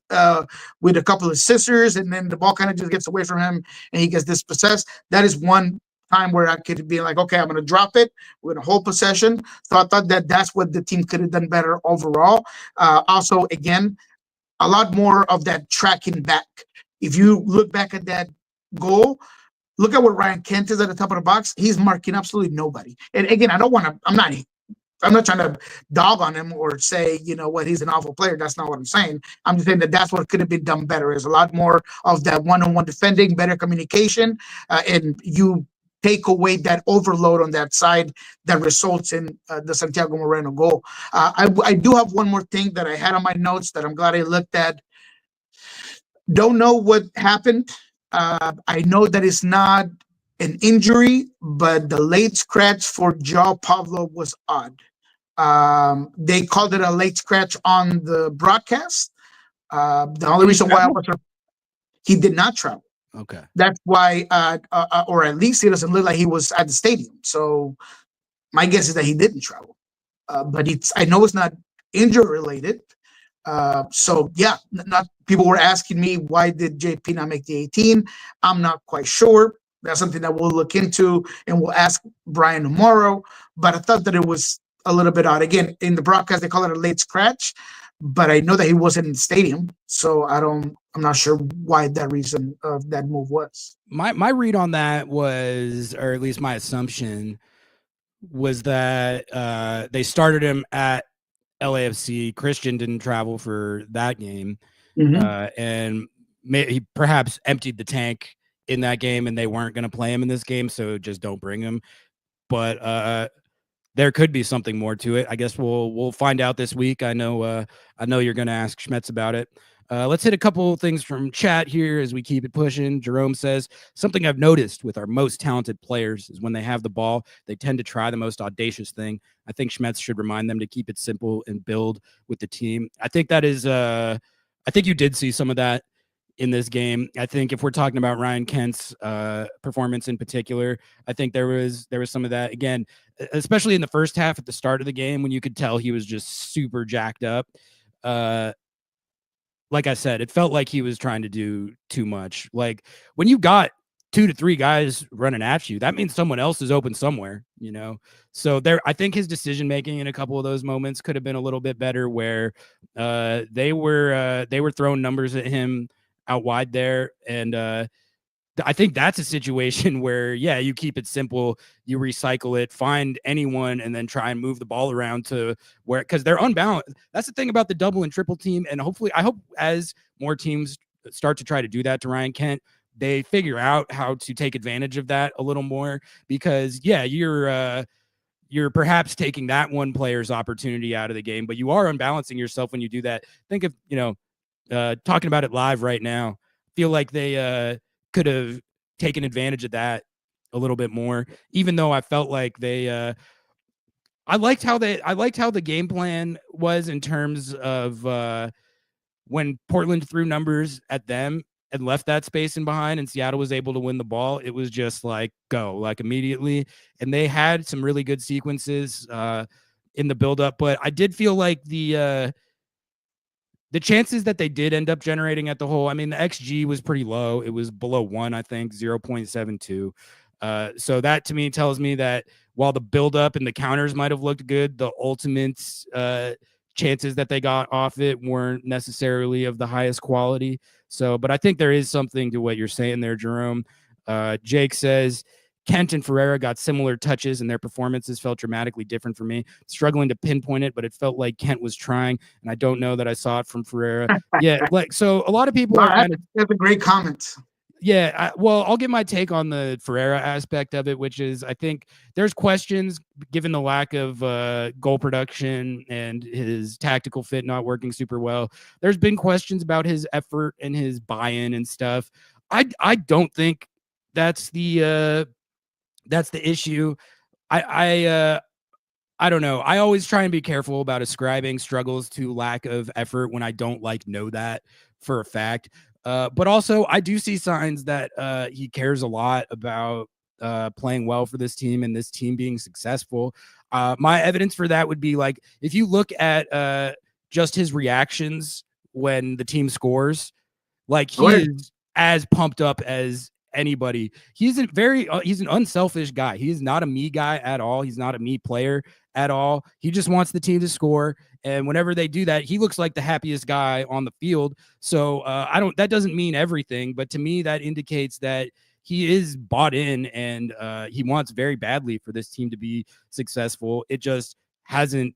with a couple of scissors, and then the ball kind of just gets away from him, and he gets dispossessed. That is one time where I could be like, okay, I'm going to drop it. We're going to hold possession. So I thought that's what the team could have done better overall. Also, again, a lot more of that tracking back. If you look back at that goal, look at what Ryan Kent is at the top of the box. He's marking absolutely nobody. And again, I'm not trying to dog on him or say, he's an awful player. That's not what I'm saying. I'm just saying that's what could have been done better. There's a lot more of that one-on-one defending, better communication, and you take away that overload on that side that results in the Santiago Moreno goal. I do have one more thing that I had on my notes that I'm glad I looked at. Don't know what happened. I know that it's not an injury, but the late scratch for João Pablo was odd. They called it a late scratch on the broadcast. The only reason why he did not travel.
Okay.
That's why, or at least it doesn't look like he was at the stadium. So my guess is that he didn't travel. But I know it's not injury related. So yeah, not people were asking me, why did JP not make the 18? I'm not quite sure. That's something that we'll look into and we'll ask Brian tomorrow. But I thought that it was a little bit odd. Again, in the broadcast, they call it a late scratch, but I know that he wasn't in the stadium. So I'm not sure why that reason of that move was.
My read on that was, or at least my assumption was that they started him at LAFC. Christian didn't travel for that game. Mm-hmm. And he perhaps emptied the tank in that game and they weren't going to play him in this game. So just don't bring him. But there could be something more to it. I guess we'll find out this week. I know you're going to ask Schmetz about it. Let's hit a couple things from chat here as we keep it pushing. Jerome says, something I've noticed with our most talented players is when they have the ball, they tend to try the most audacious thing. I think Schmetz should remind them to keep it simple and build with the team. I think that is, I think you did see some of that in this game. I think if we're talking about Ryan Kent's performance in particular, I think there was some of that again, especially in the first half at the start of the game when you could tell he was just super jacked up. Like I said, it felt like he was trying to do too much. Like when you got 2 to 3 guys running at you, that means someone else is open somewhere, So I think his decision making in a couple of those moments could have been a little bit better, where they were throwing numbers at him out wide there, and I think that's a situation where, yeah, you keep it simple, you recycle it, find anyone, and then try and move the ball around to where, because they're unbalanced. That's the thing about the double and triple team. And hopefully, I hope as more teams start to try to do that to Ryan Kent, they figure out how to take advantage of that a little more, because yeah, you're perhaps taking that one player's opportunity out of the game, but you are unbalancing yourself when you do that. Think of, talking about it live right now, feel like they could have taken advantage of that a little bit more, even though I felt like I liked how the game plan was in terms of when Portland threw numbers at them and left that space in behind and Seattle was able to win the ball. It was just like go, like immediately. And they had some really good sequences in the buildup, but I did feel like the chances that they did end up generating at the hole, I mean, the XG was pretty low. It was below 1, I think, 0.72. So that to me tells me that while the buildup and the counters might have looked good, the ultimate chances that they got off it weren't necessarily of the highest quality. So, but I think there is something to what you're saying there, Jerome. Jake says, Kent and Ferreira got similar touches and their performances felt dramatically different for me. Struggling to pinpoint it, but it felt like Kent was trying, and I don't know that I saw it from Ferreira. Yeah, so a lot of people
are that's a great comment.
Yeah, well, I'll give my take on the Ferreira aspect of it, which is I think there's questions given the lack of goal production and his tactical fit not working super well. There's been questions about his effort and his buy-in and stuff. I don't think that's the issue. I don't know. I always try and be careful about ascribing struggles to lack of effort when I don't know that for a fact. But also I do see signs that he cares a lot about playing well for this team and this team being successful. My evidence for that would be if you look at just his reactions when the team scores, he is as pumped up as anybody. He's an unselfish guy. He is not a me guy at all. He's not a me player at all. He just wants the team to score. And whenever they do that, he looks like the happiest guy on the field. So that doesn't mean everything, but to me, that indicates that he is bought in and he wants very badly for this team to be successful. It just hasn't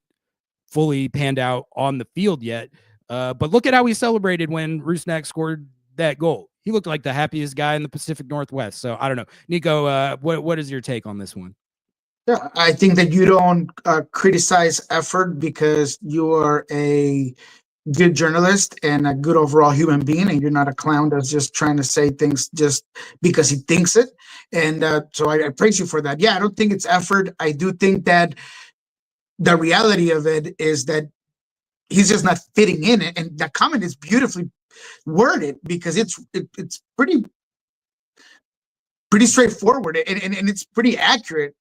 fully panned out on the field yet. But look at how he celebrated when Rusnak scored that goal. He looked like the happiest guy in the Pacific Northwest. So I don't know. Niko, what is your take on this one?
Yeah, I think that you don't criticize effort because you are a good journalist and a good overall human being, and you're not a clown that's just trying to say things just because he thinks it. And so I praise you for that. Yeah, I don't think it's effort. I do think that the reality of it is that he's just not fitting in it. And that comment is beautifully worded because it's pretty straightforward and it's pretty accurate.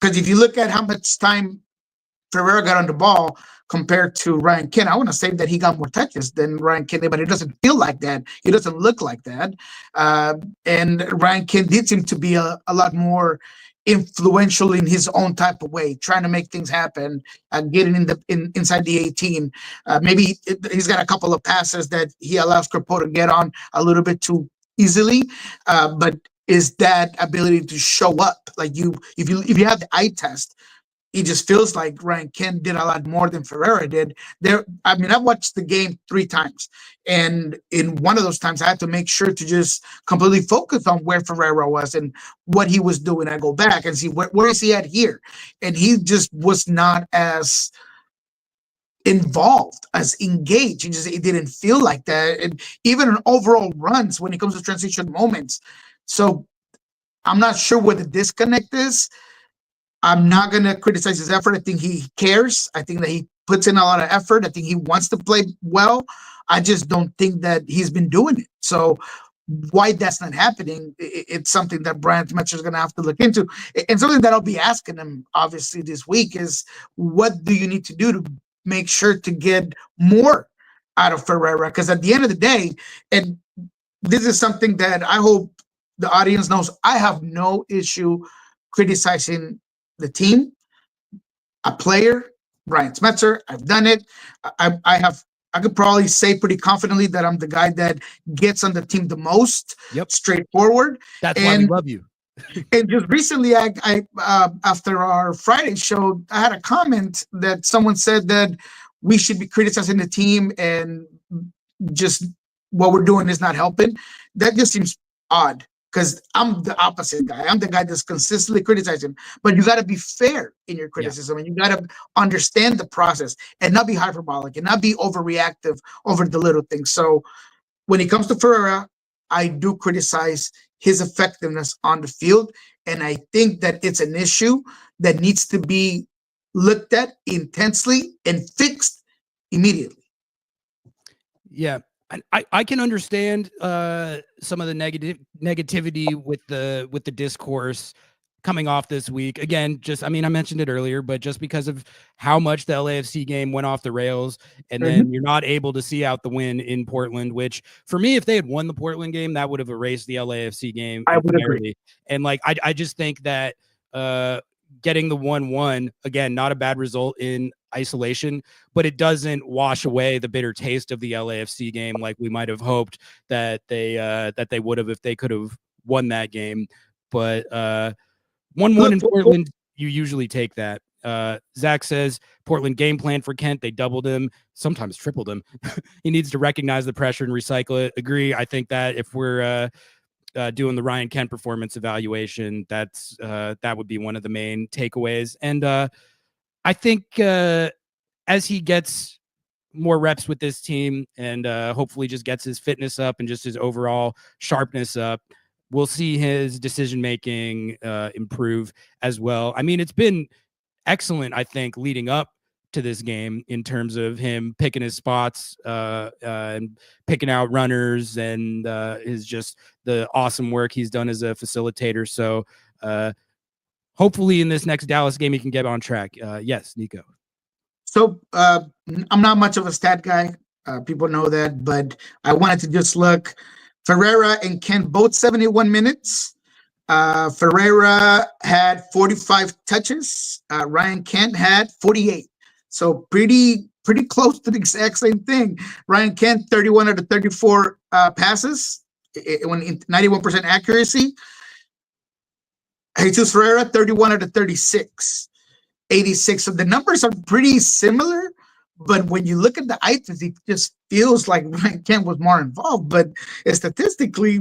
Because if you look at how much time Ferreira got on the ball compared to Ryan Kent, I want to say that he got more touches than Ryan Kent, but it doesn't feel like that. It doesn't look like that. And Ryan Kent did seem to be a lot more influential in his own type of way, trying to make things happen, getting inside the 18. Maybe he's got a couple of passes that he allows Crepeau to get on a little bit too easily, but is that ability to show up if you have the eye test, it just feels like Ryan Kent did a lot more than Ferreira did. I mean, I watched the game 3 times, and in one of those times, I had to make sure to just completely focus on where Ferreira was and what he was doing. I go back and see where is he at here, and he just was not as involved, as engaged. It didn't feel like that, and even in overall runs when it comes to transition moments. So I'm not sure what the disconnect is. I'm not going to criticize his effort. I think he cares. I think that he puts in a lot of effort. I think he wants to play well. I just don't think that he's been doing it. So why that's not happening, it's something that Brian Metzer is going to have to look into. And something that I'll be asking him, obviously, this week is, what do you need to do to make sure to get more out of Ferreira? Because at the end of the day, and this is something that I hope the audience knows, I have no issue criticizing the team, a player, Brian Smetzer. I've done it. I have I could probably say pretty confidently that I'm the guy that gets on the team the most.
Yep.
Straightforward.
That's why we love you.
And just recently, I after our Friday show, I had a comment that someone said that we should be criticizing the team and just what we're doing is not helping. That just seems odd because I'm the opposite guy. I'm the guy that's consistently criticizing. But you got to be fair in your criticism, and you got to understand the process and not be hyperbolic and not be overreactive over the little things. So when it comes to Ferreira, I do criticize his effectiveness on the field, and I think that it's an issue that needs to be looked at intensely and fixed immediately.
Yeah, I can understand some of the negativity with the discourse coming off this week. Again, I mentioned it earlier, but just because of how much the LAFC game went off the rails, and then you're not able to see out the win in Portland, which for me, if they had won the Portland game, that would have erased the LAFC game.
I would agree.
And I just think that getting the 1-1, again, not a bad result in isolation, but it doesn't wash away the bitter taste of the LAFC game like we might have hoped that they would have if they could have won that game. But 1-1 in Portland, you usually take that. Zach says Portland game plan for Kent. They doubled him, sometimes tripled him. He needs to recognize the pressure and recycle it. Agree. I think that if we're doing the Ryan Kent performance evaluation, that would be one of the main takeaways. And I think as he gets more reps with this team and hopefully just gets his fitness up and just his overall sharpness up, we'll see his decision-making improve as well. I mean, it's been excellent, I think, leading up to this game in terms of him picking his spots and picking out runners and is just the awesome work he's done as a facilitator. So hopefully in this next Dallas game, he can get on track. Yes, Niko.
So I'm not much of a stat guy. People know that, but I wanted to just look. Ferreira and Kent both 71 minutes. Ferreira had 45 touches. Ryan Kent had 48. So pretty close to the exact same thing. Ryan Kent, 31 out of 34 passes, 91% accuracy. Jesus Ferreira, 31 out of 36, 86. So the numbers are pretty similar, but when you look at the items, it just feels like Ryan Kent was more involved. But statistically,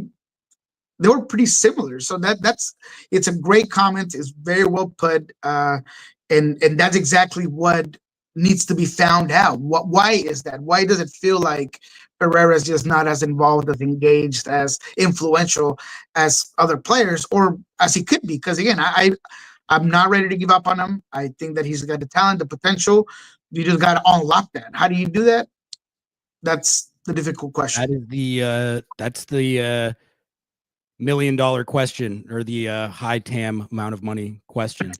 they were pretty similar. So it's a great comment. It's very well put, and that's exactly what needs to be found out. Why is that? Why does it feel like Ferreira is just not as involved, as engaged, as influential as other players, or as he could be? Because again, I'm not ready to give up on him. I think that he's got the talent, the potential. You just got to unlock that. How do you do that? That's the difficult question.
That's the $1 million question, or the high TAM amount of money question.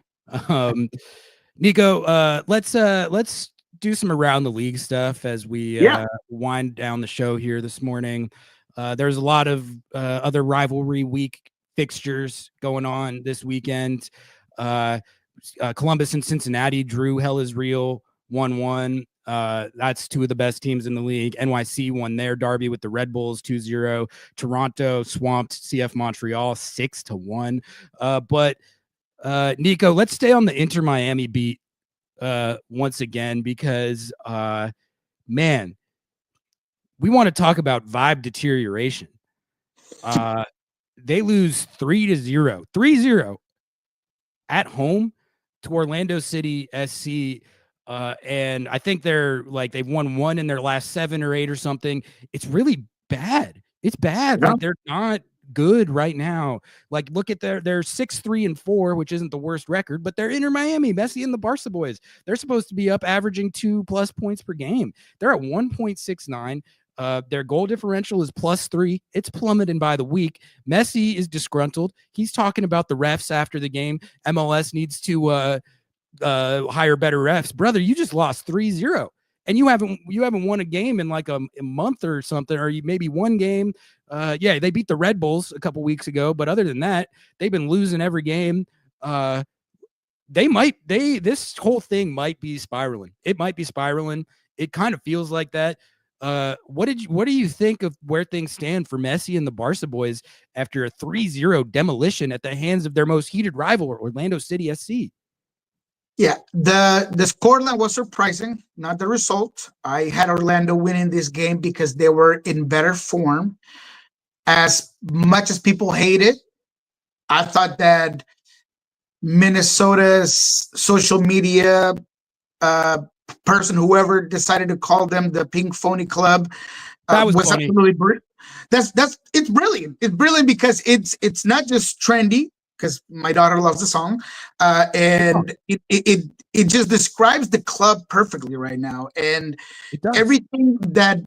Niko, let's do some around the league stuff as we wind down the show here this morning. There's a lot of other rivalry week fixtures going on this weekend. Columbus and Cincinnati drew hell is real 1-1. That's two of the best teams in the league. NYC won their derby with the Red Bulls 2-0. Toronto swamped CF Montreal 6-1. But Niko, let's stay on the Inter Miami beat once again, because man, we want to talk about vibe deterioration. They lose 3-0 at home to Orlando City SC. And I think they've won one in their last 7 or 8 or something. It's really bad. It's bad.
Yeah.
Like, they're not good right now. Like, look at they're 6-3-4, which isn't the worst record, but they're Inter Miami, Messi and the Barca boys. They're supposed to be up averaging 2+ points per game. They're at 1.69. Their goal differential is +3. It's plummeting by the week. Messi is disgruntled. He's talking about the refs after the game. MLS needs to hire better refs. Brother, you just lost 3-0. And you haven't won a game in like a month or something, or maybe one game. They beat the Red Bulls a couple weeks ago, but other than that, they've been losing every game. This whole thing might be spiraling. It might be spiraling. It kind of feels like that. What do you think of where things stand for Messi and the Barca boys after a 3-0 demolition at the hands of their most heated rival, Orlando City SC?
Yeah, the scoreline was surprising, not the result. I had Orlando winning this game because they were in better form. As much as people hate it, I thought that Minnesota's social media person, whoever decided to call them the Pink Phony Club,
that was
absolutely brilliant. It's brilliant. It's brilliant because it's not just trendy, because my daughter loves the song, and it just describes the club perfectly right now. And everything that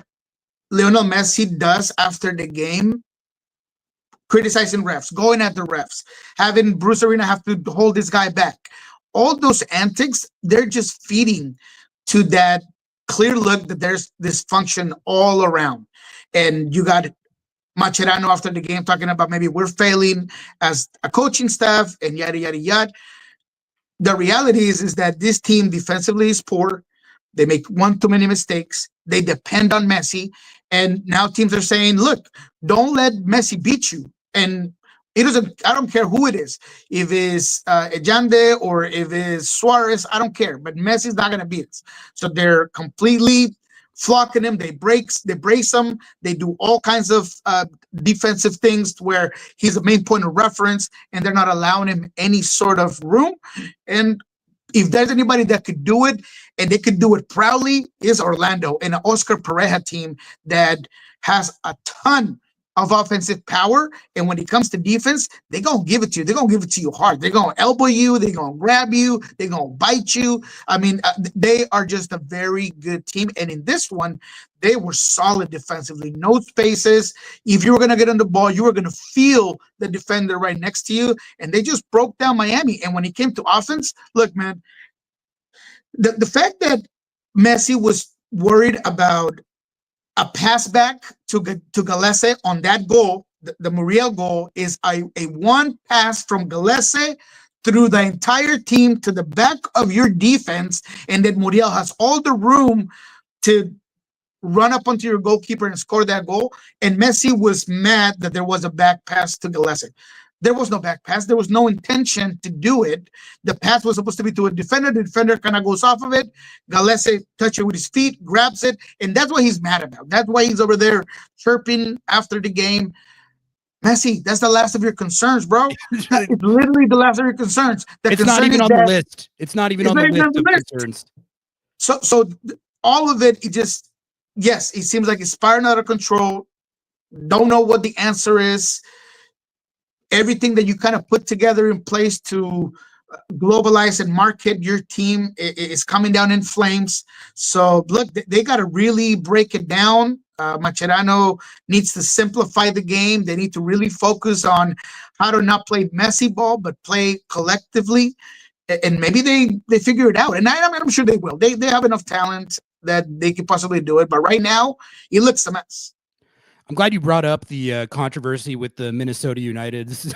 Lionel Messi does after the game, criticizing refs, going at the refs, having Bruce Arena have to hold this guy back, all those antics, they're just feeding to that clear look that there's dysfunction all around. And you got Mascherano after the game talking about maybe we're failing as a coaching staff and yada, yada, yada. The reality is that this team defensively is poor. They make one too many mistakes. They depend on Messi. And now teams are saying, look, don't let Messi beat you. And it doesn't, I don't care who it is. If it's Ejande or if it's Suarez, I don't care. But Messi's not going to beat us. So they're completely flocking him. They brace him. They do all kinds of defensive things where he's the main point of reference, and they're not allowing him any sort of room. And if there's anybody that could do it, and they could do it proudly, is Orlando, and an Oscar Pareja team that has a ton of offensive power. And when it comes to defense, they're going to give it to you. They're going to give it to you hard. They're going to elbow you. They're going to grab you. They're going to bite you. I mean, they are just a very good team. And in this one, they were solid defensively. No spaces. If you were going to get on the ball, you were going to feel the defender right next to you. And they just broke down Miami. And when it came to offense, look, man, the fact that Messi was worried about a pass back to Gallese on that goal, the Muriel goal, is a one pass from Gallese through the entire team to the back of your defense, and then Muriel has all the room to run up onto your goalkeeper and score that goal. And Messi was mad that there was a back pass to Gallese. There was no back pass. There was no intention to do it. The pass was supposed to be to a defender. The defender kind of goes off of it. Gallese touches it with his feet, grabs it, and that's what he's mad about. That's why he's over there chirping after the game. Messi, that's the last of your concerns, bro. It's literally the last of your concerns.
It's not even on the list. It's not even on the list of concerns.
So all of it, yes, it seems like it's spiraling out of control. Don't know what the answer is. Everything that you kind of put together in place to globalize and market your team is coming down in flames. So look, they got to really break it down. Mascherano needs to simplify the game. They need to really focus on how to not play messy ball, but play collectively. And maybe they figure it out. And I'm sure they will. They have enough talent that they could possibly do it. But right now, it looks a mess.
I'm glad you brought up the controversy with the Minnesota United's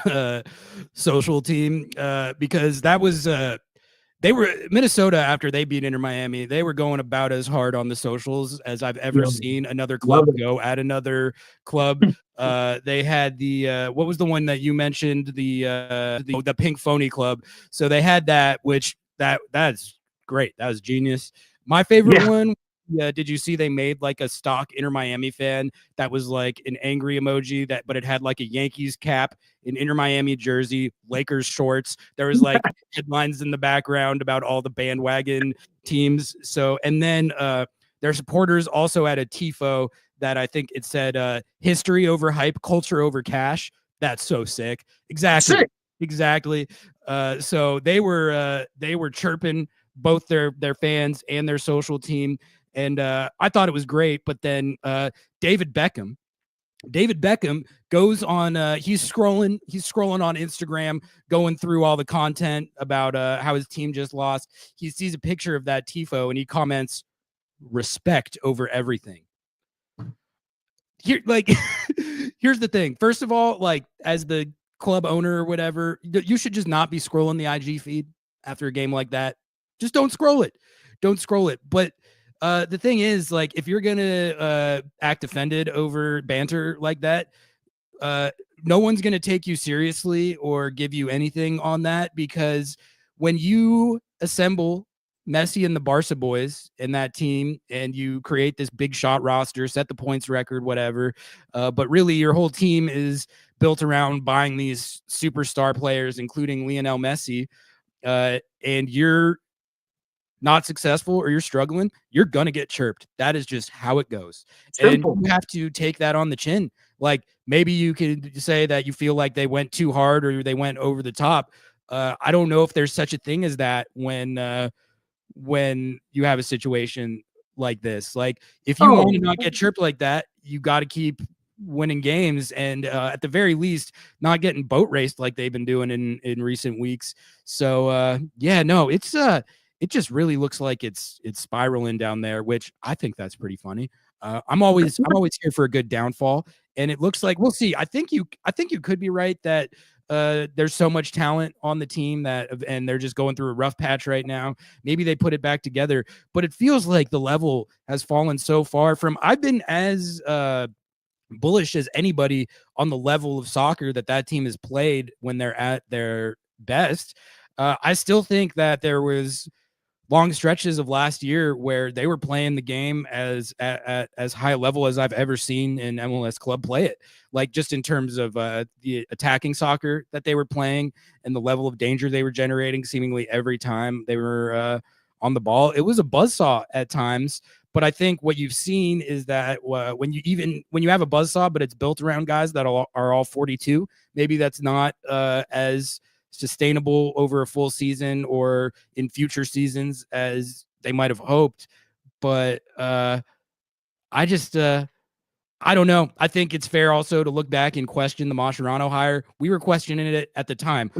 social team because that was they were Minnesota after they beat Inter Miami. They were going about as hard on the socials as I've ever seen another club go at another club. They had the what was the one that you mentioned, the Pink Phony Club. So they had that, which that's great. That was genius. My favorite one. Did you see they made like a stock Inter Miami fan that was like an angry emoji but it had like a Yankees cap, an Inter Miami jersey, Lakers shorts. There was like headlines in the background about all the bandwagon teams. So, and then their supporters also had a tifo that I think it said history over hype, culture over cash. That's so sick. Exactly. So they were chirping both their fans and their social team. And I thought it was great. But then David Beckham goes on. He's scrolling on Instagram, going through all the content about how his team just lost. He sees a picture of that tifo and he comments, "Respect over everything." Here, like, here's the thing. First of all, like, as the club owner or whatever, you should just not be scrolling the IG feed after a game like that. Just don't scroll it. But The thing is, like, if you're gonna act offended over banter like that, no one's gonna take you seriously or give you anything on that, because when you assemble Messi and the Barca boys in that team and you create this big shot roster, set the points record, whatever, but really your whole team is built around buying these superstar players, including Lionel Messi, and you're not successful or you're struggling, you're going to get chirped. That is just how it goes.
Simple.
And you have to take that on the chin. Like, maybe you could say that you feel like they went too hard or they went over the top. I don't know if there's such a thing as that when you have a situation like this. Like, if you want to not get chirped like that, you got to keep winning games, and at the very least not getting boat raced like they've been doing in recent weeks. So yeah, no, it's it just really looks like it's spiraling down there, which I think that's pretty funny. I'm always here for a good downfall, and it looks like we'll see. I think you could be right that there's so much talent on the team and they're just going through a rough patch right now. Maybe they put it back together, but it feels like the level has fallen so far from. I've been as bullish as anybody on the level of soccer that team has played when they're at their best. I still think that there was long stretches of last year where they were playing the game as high a level as I've ever seen an MLS club play it. Like, just in terms of the attacking soccer that they were playing and the level of danger they were generating seemingly every time they were on the ball. It was a buzzsaw at times, but I think what you've seen is that when you have a buzzsaw, but it's built around guys that are all 42, maybe that's not as sustainable over a full season or in future seasons as they might have hoped. But I don't know. I think it's fair also to look back and question the Mascherano hire. We were questioning it at the time.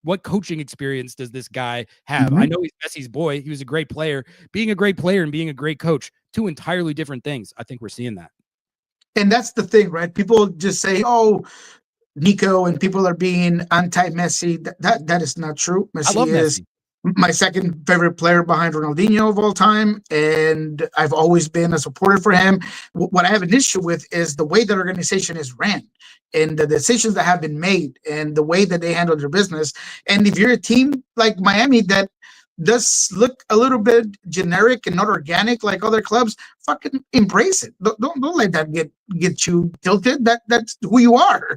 What coaching experience does this guy have?
Mm-hmm.
I know he's Messi's boy. He was a great player. Being a great player and being a great coach, two entirely different things. I think we're seeing that.
And that's the thing, right? People just say, "Oh, Niko," and people are being anti-Messi. That is not true.
I love
is
Messi.
My second favorite player behind Ronaldinho of all time, and I've always been a supporter for him. What I have an issue with is the way that organization is ran and the decisions that have been made and the way that they handle their business. And if you're a team like Miami that does look a little bit generic and not organic like other clubs, fucking embrace it. Don't let that get you tilted. That's who you are,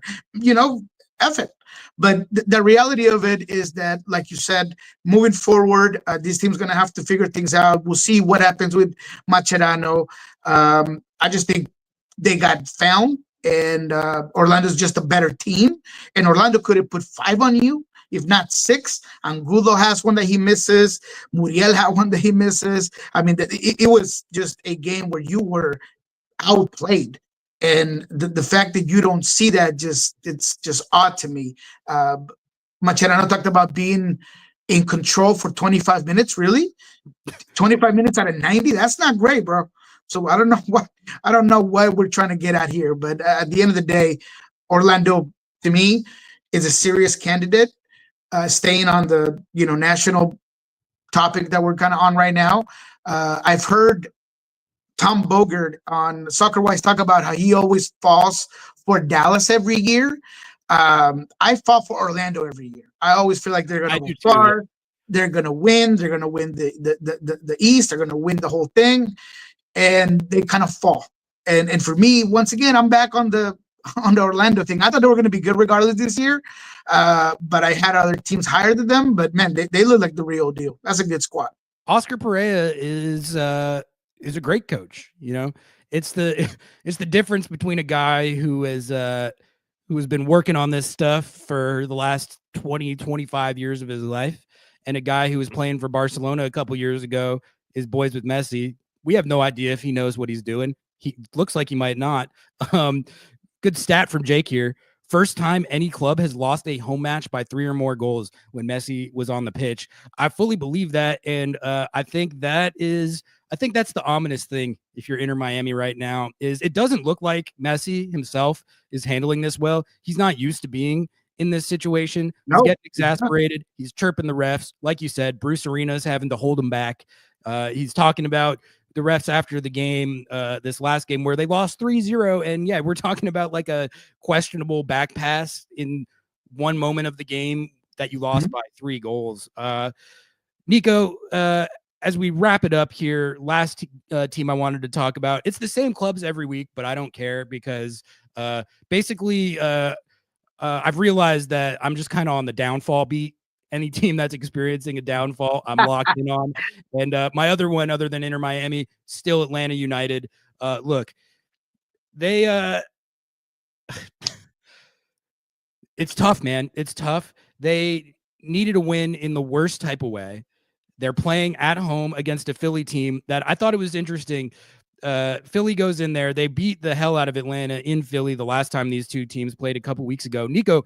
F it. But the reality of it is that, like you said, moving forward, this team's going to have to figure things out. We'll see what happens with Mascherano. I just think they got found, and Orlando's just a better team. And Orlando could have put 5 on you, if not 6. Angulo has one that he misses. Muriel had one that he misses. I mean, it was just a game where you were outplayed. And the fact that you don't see that, it's just odd to me. Mascherano talked about being in control for 25 minutes. Really? 25 minutes out of 90? That's not great, bro. So I don't know what we're trying to get at here. But at the end of the day, Orlando, to me, is a serious candidate. Staying on the national topic that we're kind of on right now. I've heard Tom Bogert on Soccer Wise talk about how he always falls for Dallas every year. I fall for Orlando every year. I always feel like they're going to go far. Yeah. They're going to win. They're going to win the East. They're going to win the whole thing, and they kind of fall. And for me, once again, I'm back on the Orlando thing. I thought they were going to be good regardless this year, but I had other teams higher than them. But man, they look like the real deal. That's a good squad.
Oscar Pereira is a great coach. It's the difference between a guy who has been working on this stuff for the last 20-25 years of his life and a guy who was playing for Barcelona a couple years ago, is boys with Messi. We have no idea if he knows what he's doing. He looks like he might not. Good stat from Jake here. First time any club has lost a home match by 3 or more goals when Messi was on the pitch. I fully believe that, and I think that's the ominous thing if you're Inter Miami right now, is it doesn't look like Messi himself is handling this well. He's not used to being in this situation. He's getting exasperated. He's chirping the refs. Like you said, Bruce Arena's having to hold him back. He's talking about the refs after the game, this last game where they lost 3-0. And yeah, we're talking about like a questionable back pass in one moment of the game that you lost by 3 goals. Niko, as we wrap it up here, last team I wanted to talk about, it's the same clubs every week, but I don't care because basically I've realized that I'm just kind of on the downfall beat. Any team that's experiencing a downfall, I'm locked in on. And my other one, other than Inter Miami, still Atlanta United. Look, they it's tough, man. It's tough. They needed a win in the worst type of way. They're playing at home against a Philly team that I thought it was interesting. Philly goes in there. They beat the hell out of Atlanta in Philly the last time these two teams played a couple weeks ago. Niko,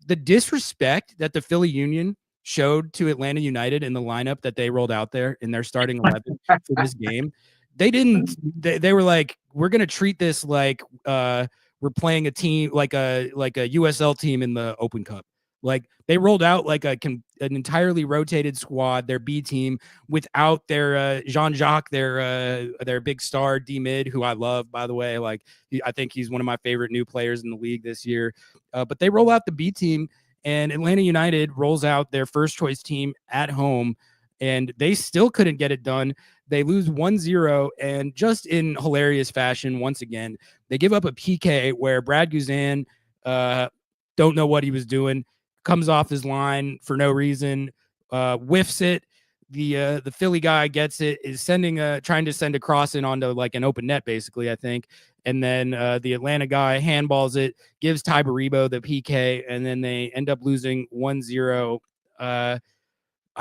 the disrespect that the Philly Union showed to Atlanta United in the lineup that they rolled out there in their starting 11 for this game, they were like, we're going to treat this like we're playing a team like a USL team in the Open Cup. Like they rolled out like an entirely rotated squad, their B team, without their Jean-Jacques, their big star D mid, who I love, by the way. Like I think he's one of my favorite new players in the league this year. But they roll out the B team, and Atlanta United rolls out their first choice team at home, and they still couldn't get it done. They lose 1-0, and just in hilarious fashion, once again, they give up a PK where Brad Guzan don't know what he was doing. Comes off his line for no reason, whiffs it. The Philly guy gets it, is trying to send a cross in onto like an open net, basically, I think. And then the Atlanta guy handballs it, gives Ty Baribo the PK, and then they end up losing 1-0. I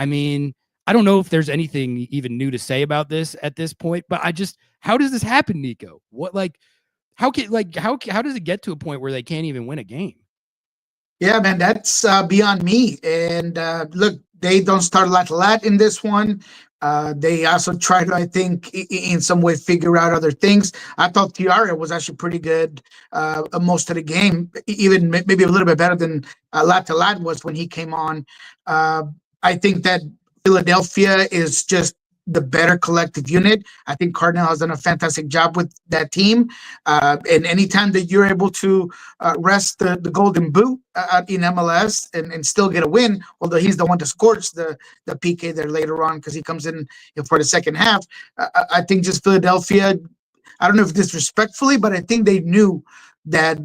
mean, I don't know if there's anything even new to say about this at this point, but how does this happen, Niko? How does it get to a point where they can't even win a game?
Yeah, man, that's beyond me. And look, they don't start a lot in this one. They also try to, I think, in some way figure out other things. I thought Tiara was actually pretty good most of the game, even maybe a little bit better than Lat was when he came on. I think that Philadelphia is just the better collective unit. I think Cardinal has done a fantastic job with that team. And anytime that you're able to rest the golden boot in MLS and still get a win, although he's the one that scores the PK there later on because he comes in for the second half, I think just Philadelphia, I don't know if disrespectfully, but I think they knew that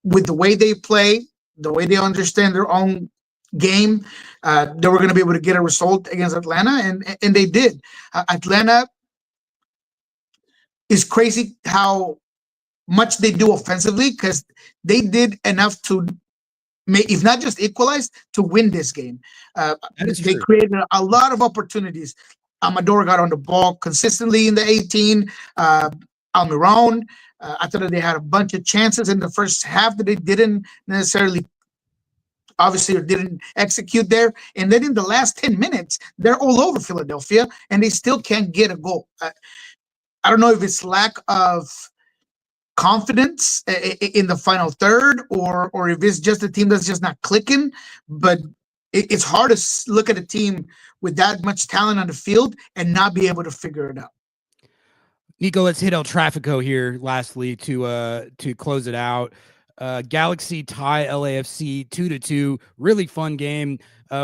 with the way they play, the way they understand their own game, they were going to be able to get a result against Atlanta, and they did. Atlanta is crazy how much they do offensively because they did enough to, if not just equalize, to win this game. They created a lot of opportunities. Amador got on the ball consistently in the 18. Almiron, I thought that they had a bunch of chances in the first half that they didn't necessarily obviously didn't execute there. And then in the last 10 minutes, they're all over Philadelphia, and they still can't get a goal. I don't know if it's lack of confidence in the final third or if it's just a team that's just not clicking, but it's hard to look at a team with that much talent on the field and not be able to figure it out.
Niko, let's hit El Trafico here lastly to close it out. Galaxy tie LAFC 2-2. Really fun game.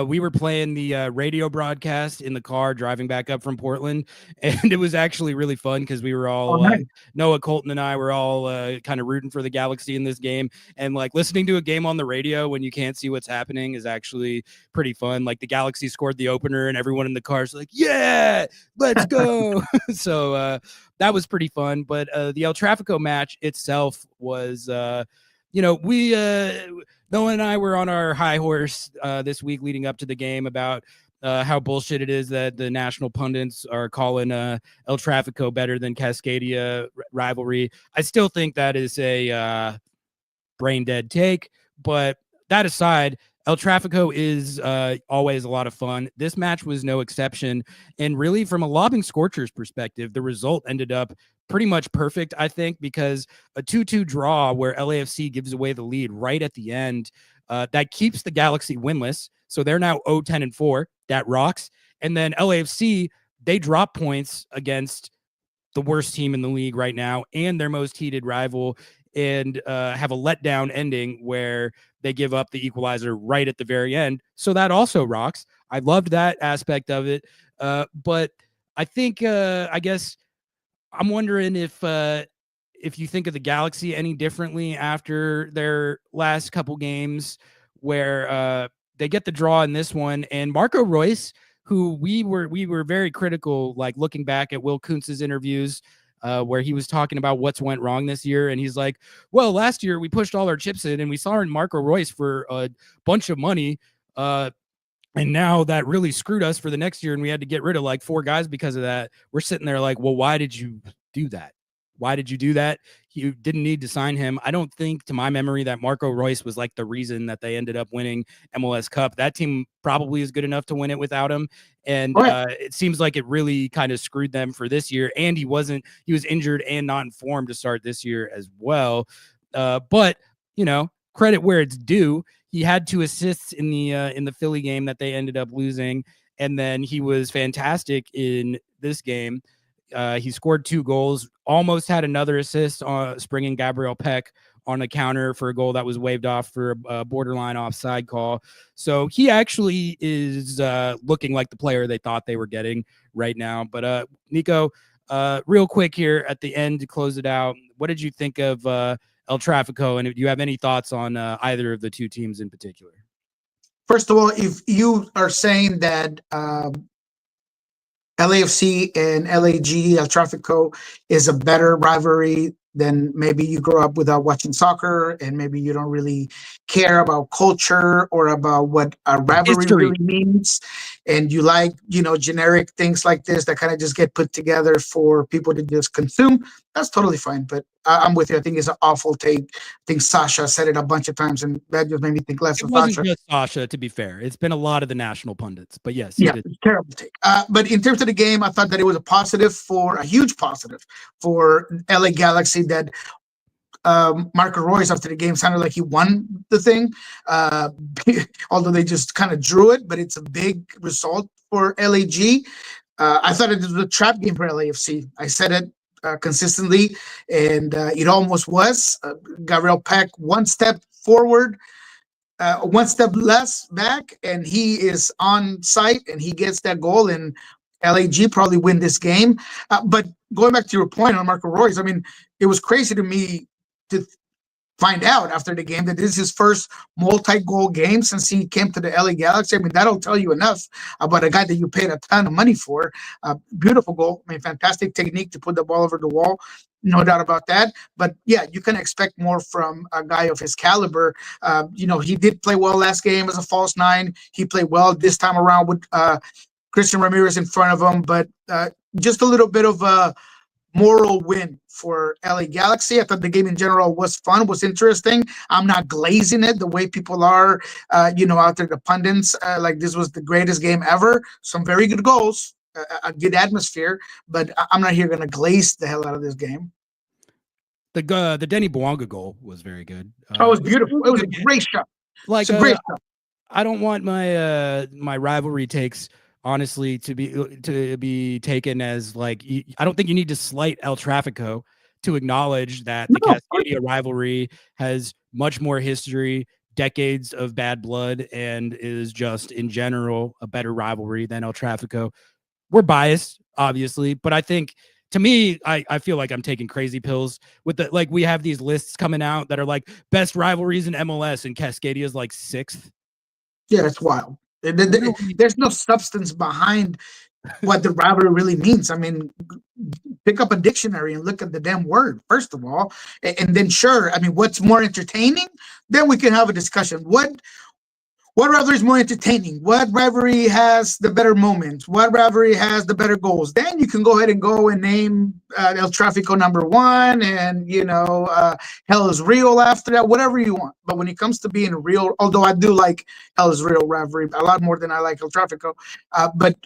We were playing the radio broadcast in the car driving back up from Portland, and it was actually really fun because we were all Noah, Colton, and I were all kind of rooting for the Galaxy in this game. And like listening to a game on the radio when you can't see what's happening is actually pretty fun. Like the Galaxy scored the opener, and everyone in the car is like, "Yeah, let's go!" So that was pretty fun. But the El Trafico match itself was. Noah and I were on our high horse this week leading up to the game about how bullshit it is that the national pundits are calling El Trafico better than Cascadia rivalry. I still think that is a brain dead take, but that aside, El Trafico is always a lot of fun. This match was no exception. And really, from a lobbing scorchers perspective, the result ended up pretty much perfect, I think, because a 2-2 draw where LAFC gives away the lead right at the end, that keeps the Galaxy winless. So they're now 0-10-4. That rocks. And then LAFC they drop points against the worst team in the league right now and their most heated rival, and have a letdown ending where they give up the equalizer right at the very end. So that also rocks. I loved that aspect of it. But I think, I guess I'm wondering if you think of the Galaxy any differently after their last couple games where they get the draw in this one, and Marco Royce, who we were very critical, like looking back at Will Kuntz's interviews, where he was talking about what's went wrong this year. And he's like, well, last year we pushed all our chips in and we saw in Marco Royce for a bunch of money. And now that really screwed us for the next year. And we had to get rid of like 4 guys because of that. We're sitting there like, well, why did you do that? Why did you do that? You didn't need to sign him. I don't think, to my memory, that Marco Royce was like the reason that they ended up winning MLS Cup. That team probably is good enough to win it without him. And it seems like it really kind of screwed them for this year. And he was injured and not in form to start this year as well. But, credit where it's due. He had 2 assists in the Philly game that they ended up losing. And then he was fantastic in this game. He scored 2 goals, almost had another assist on springing Gabriel Peck on a counter for a goal that was waved off for a borderline offside call. So he actually is looking like the player they thought they were getting right now. But Niko, real quick here at the end to close it out, what did you think of El Trafico? And do you have any thoughts on either of the 2 teams in particular?
First of all, if you are saying that LAFC and LAG, El Trafico, is a better rivalry, then maybe you grow up without watching soccer and maybe you don't really care about culture or about what a rivalry really means. And you like, generic things like this that kind of just get put together for people to just consume. That's totally fine. But I'm with you. I think it's an awful take. I think Sasha said it a bunch of times, and that just made me think less of Sasha. It wasn't
just Sasha, to be fair. It's been a lot of the national pundits. But yes.
Yeah, terrible take. But in terms of the game, I thought that it was a huge positive for LA Galaxy that Marco Royce after the game sounded like he won the thing, although they just kind of drew it, but it's a big result for LAG. I thought it was a trap game for LAFC. I said it consistently, and it almost was. Gabriel Peck, 1 step forward, 1 step less back, and he is on site, and he gets that goal, and LAG probably win this game. But going back to your point on Marco Royce, I mean, it was crazy to me to find out after the game that this is his first multi-goal game since he came to the LA Galaxy. I mean, that'll tell you enough about a guy that you paid a ton of money for. Beautiful goal. I mean, fantastic technique to put the ball over the wall. No doubt about that. But yeah, you can expect more from a guy of his caliber. He did play well last game as a false 9. He played well this time around with Christian Ramirez in front of him, but just a little bit of a moral win for LA Galaxy. I thought the game in general was fun, was interesting. I'm not glazing it the way people are, out there, the pundits, like this was the greatest game ever. Some very good goals, a good atmosphere, but I'm not here going to glaze the hell out of this game.
The Denny Bouanga goal was very good.
It was beautiful. It was a great shot.
Like, a great shot. I don't want my my rivalry takes, honestly, to be taken as like, I don't think you need to slight El Trafico to acknowledge that the Cascadia rivalry has much more history, decades of bad blood, and is just in general a better rivalry than El Trafico. We're biased, obviously, but I think, to me, I feel like I'm taking crazy pills with we have these lists coming out that are like best rivalries in MLS, and Cascadia is like 6th.
Yeah, it's wild. There's no substance behind what the rivalry really means. I mean, pick up a dictionary and look at the damn word, first of all. And then, sure, I mean, what's more entertaining? Then we can have a discussion. What rivalry is more entertaining? What rivalry has the better moments? What rivalry has the better goals? Then you can go ahead and go and name El Trafico #1 and, Hell is Real after that, whatever you want. But when it comes to being real, although I do like Hell is Real rivalry a lot more than I like El Trafico, but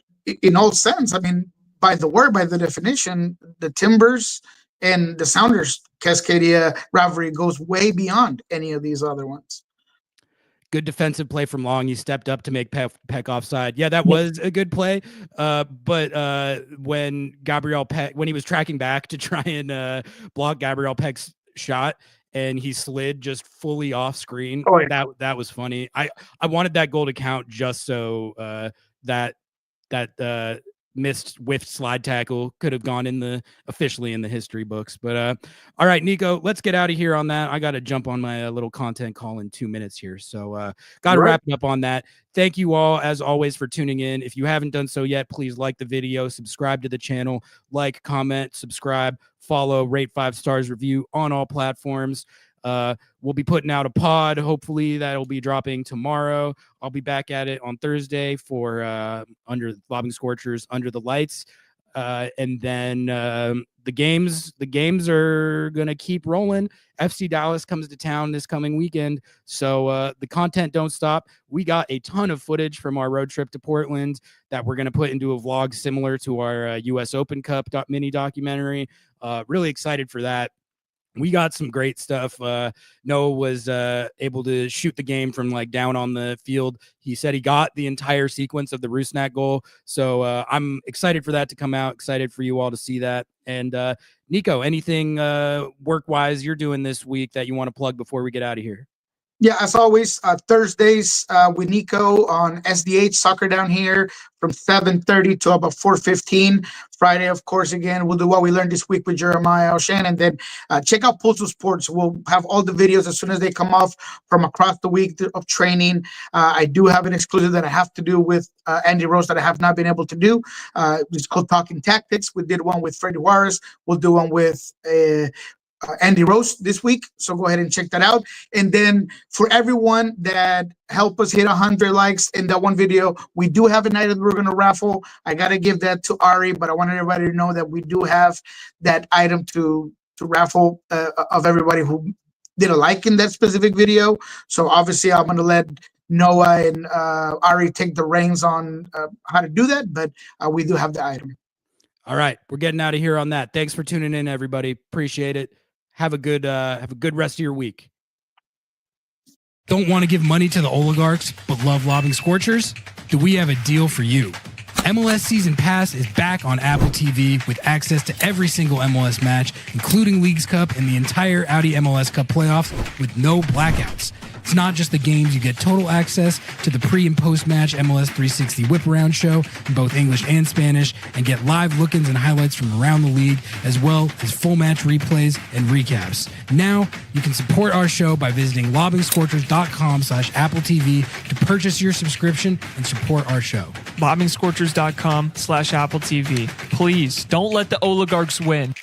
in all sense, I mean, by the definition, the Timbers and the Sounders Cascadia rivalry goes way beyond any of these other ones.
Good defensive play from Long. He stepped up to make Peck offside. Yeah, that was a good play. But when Gabriel Peck, when he was tracking back to try and block Gabriel Peck's shot, and he slid just fully off screen.
Oh, yeah.
That was funny. I wanted that goal to count just so that missed whiffed slide tackle could have gone officially in the history books. But all right, Niko, let's get out of here on that. I got to jump on my little content call in 2 minutes here. So got to wrap it up on that. Thank you all, as always, for tuning in. If you haven't done so yet, please like the video, subscribe to the channel, like, comment, subscribe, follow, rate 5 stars, review on all platforms. We'll be putting out a pod. Hopefully that'll be dropping tomorrow. I'll be back at it on Thursday for under Lobbing Scorchers Under the Lights. And then the games are gonna keep rolling. FC Dallas comes to town this coming weekend, so the content don't stop. We got a ton of footage from our road trip to Portland that we're gonna put into a vlog similar to our US Open Cup mini documentary. Really excited for that. We got some great stuff. Noah was able to shoot the game from like down on the field. He said he got the entire sequence of the Rusnak goal. So I'm excited for that to come out. Excited for you all to see that. And Niko, anything work-wise you're doing this week that you want to plug before we get out of here?
Yeah, as always, Thursdays with Niko on SDH Soccer down here from 7:30 to about 4:15. Friday, of course, again, we'll do what we learned this week with Jeremiah O'Shan. And then check out Postal Sports. We'll have all the videos as soon as they come off from across the week of training. I do have an exclusive that I have to do with Andy Rose that I have not been able to do. It's called Talking Tactics. We did one with Freddie Juarez. We'll do one with Andy Rose this week, so go ahead and check that out. And then for everyone that helped us hit 100 likes in that one video, we do have a night that we're going to raffle. I got to give that to Ari, but I wanted everybody to know that we do have that item to raffle of everybody who did a like in that specific video. So obviously I'm going to let Noah and Ari take the reins on how to do that, but we do have the item.
All right, we're getting out of here on that. Thanks for tuning in, everybody. Appreciate it. Have a good rest of your week. Don't want to give money to the oligarchs, but love Lobbing Scorchers? Do we have a deal for you? MLS Season Pass is back on Apple TV with access to every single MLS match, including Leagues Cup and the entire Audi MLS Cup playoffs with no blackouts. It's not just the games, you get total access to the pre- and post-match MLS 360 whip-around show in both English and Spanish, and get live look-ins and highlights from around the league, as well as full match replays and recaps. Now, you can support our show by visiting lobbingscorchers.com/Apple TV to purchase your subscription and support our show.
Lobbingscorchers.com/Apple TV. Please, don't let the oligarchs win.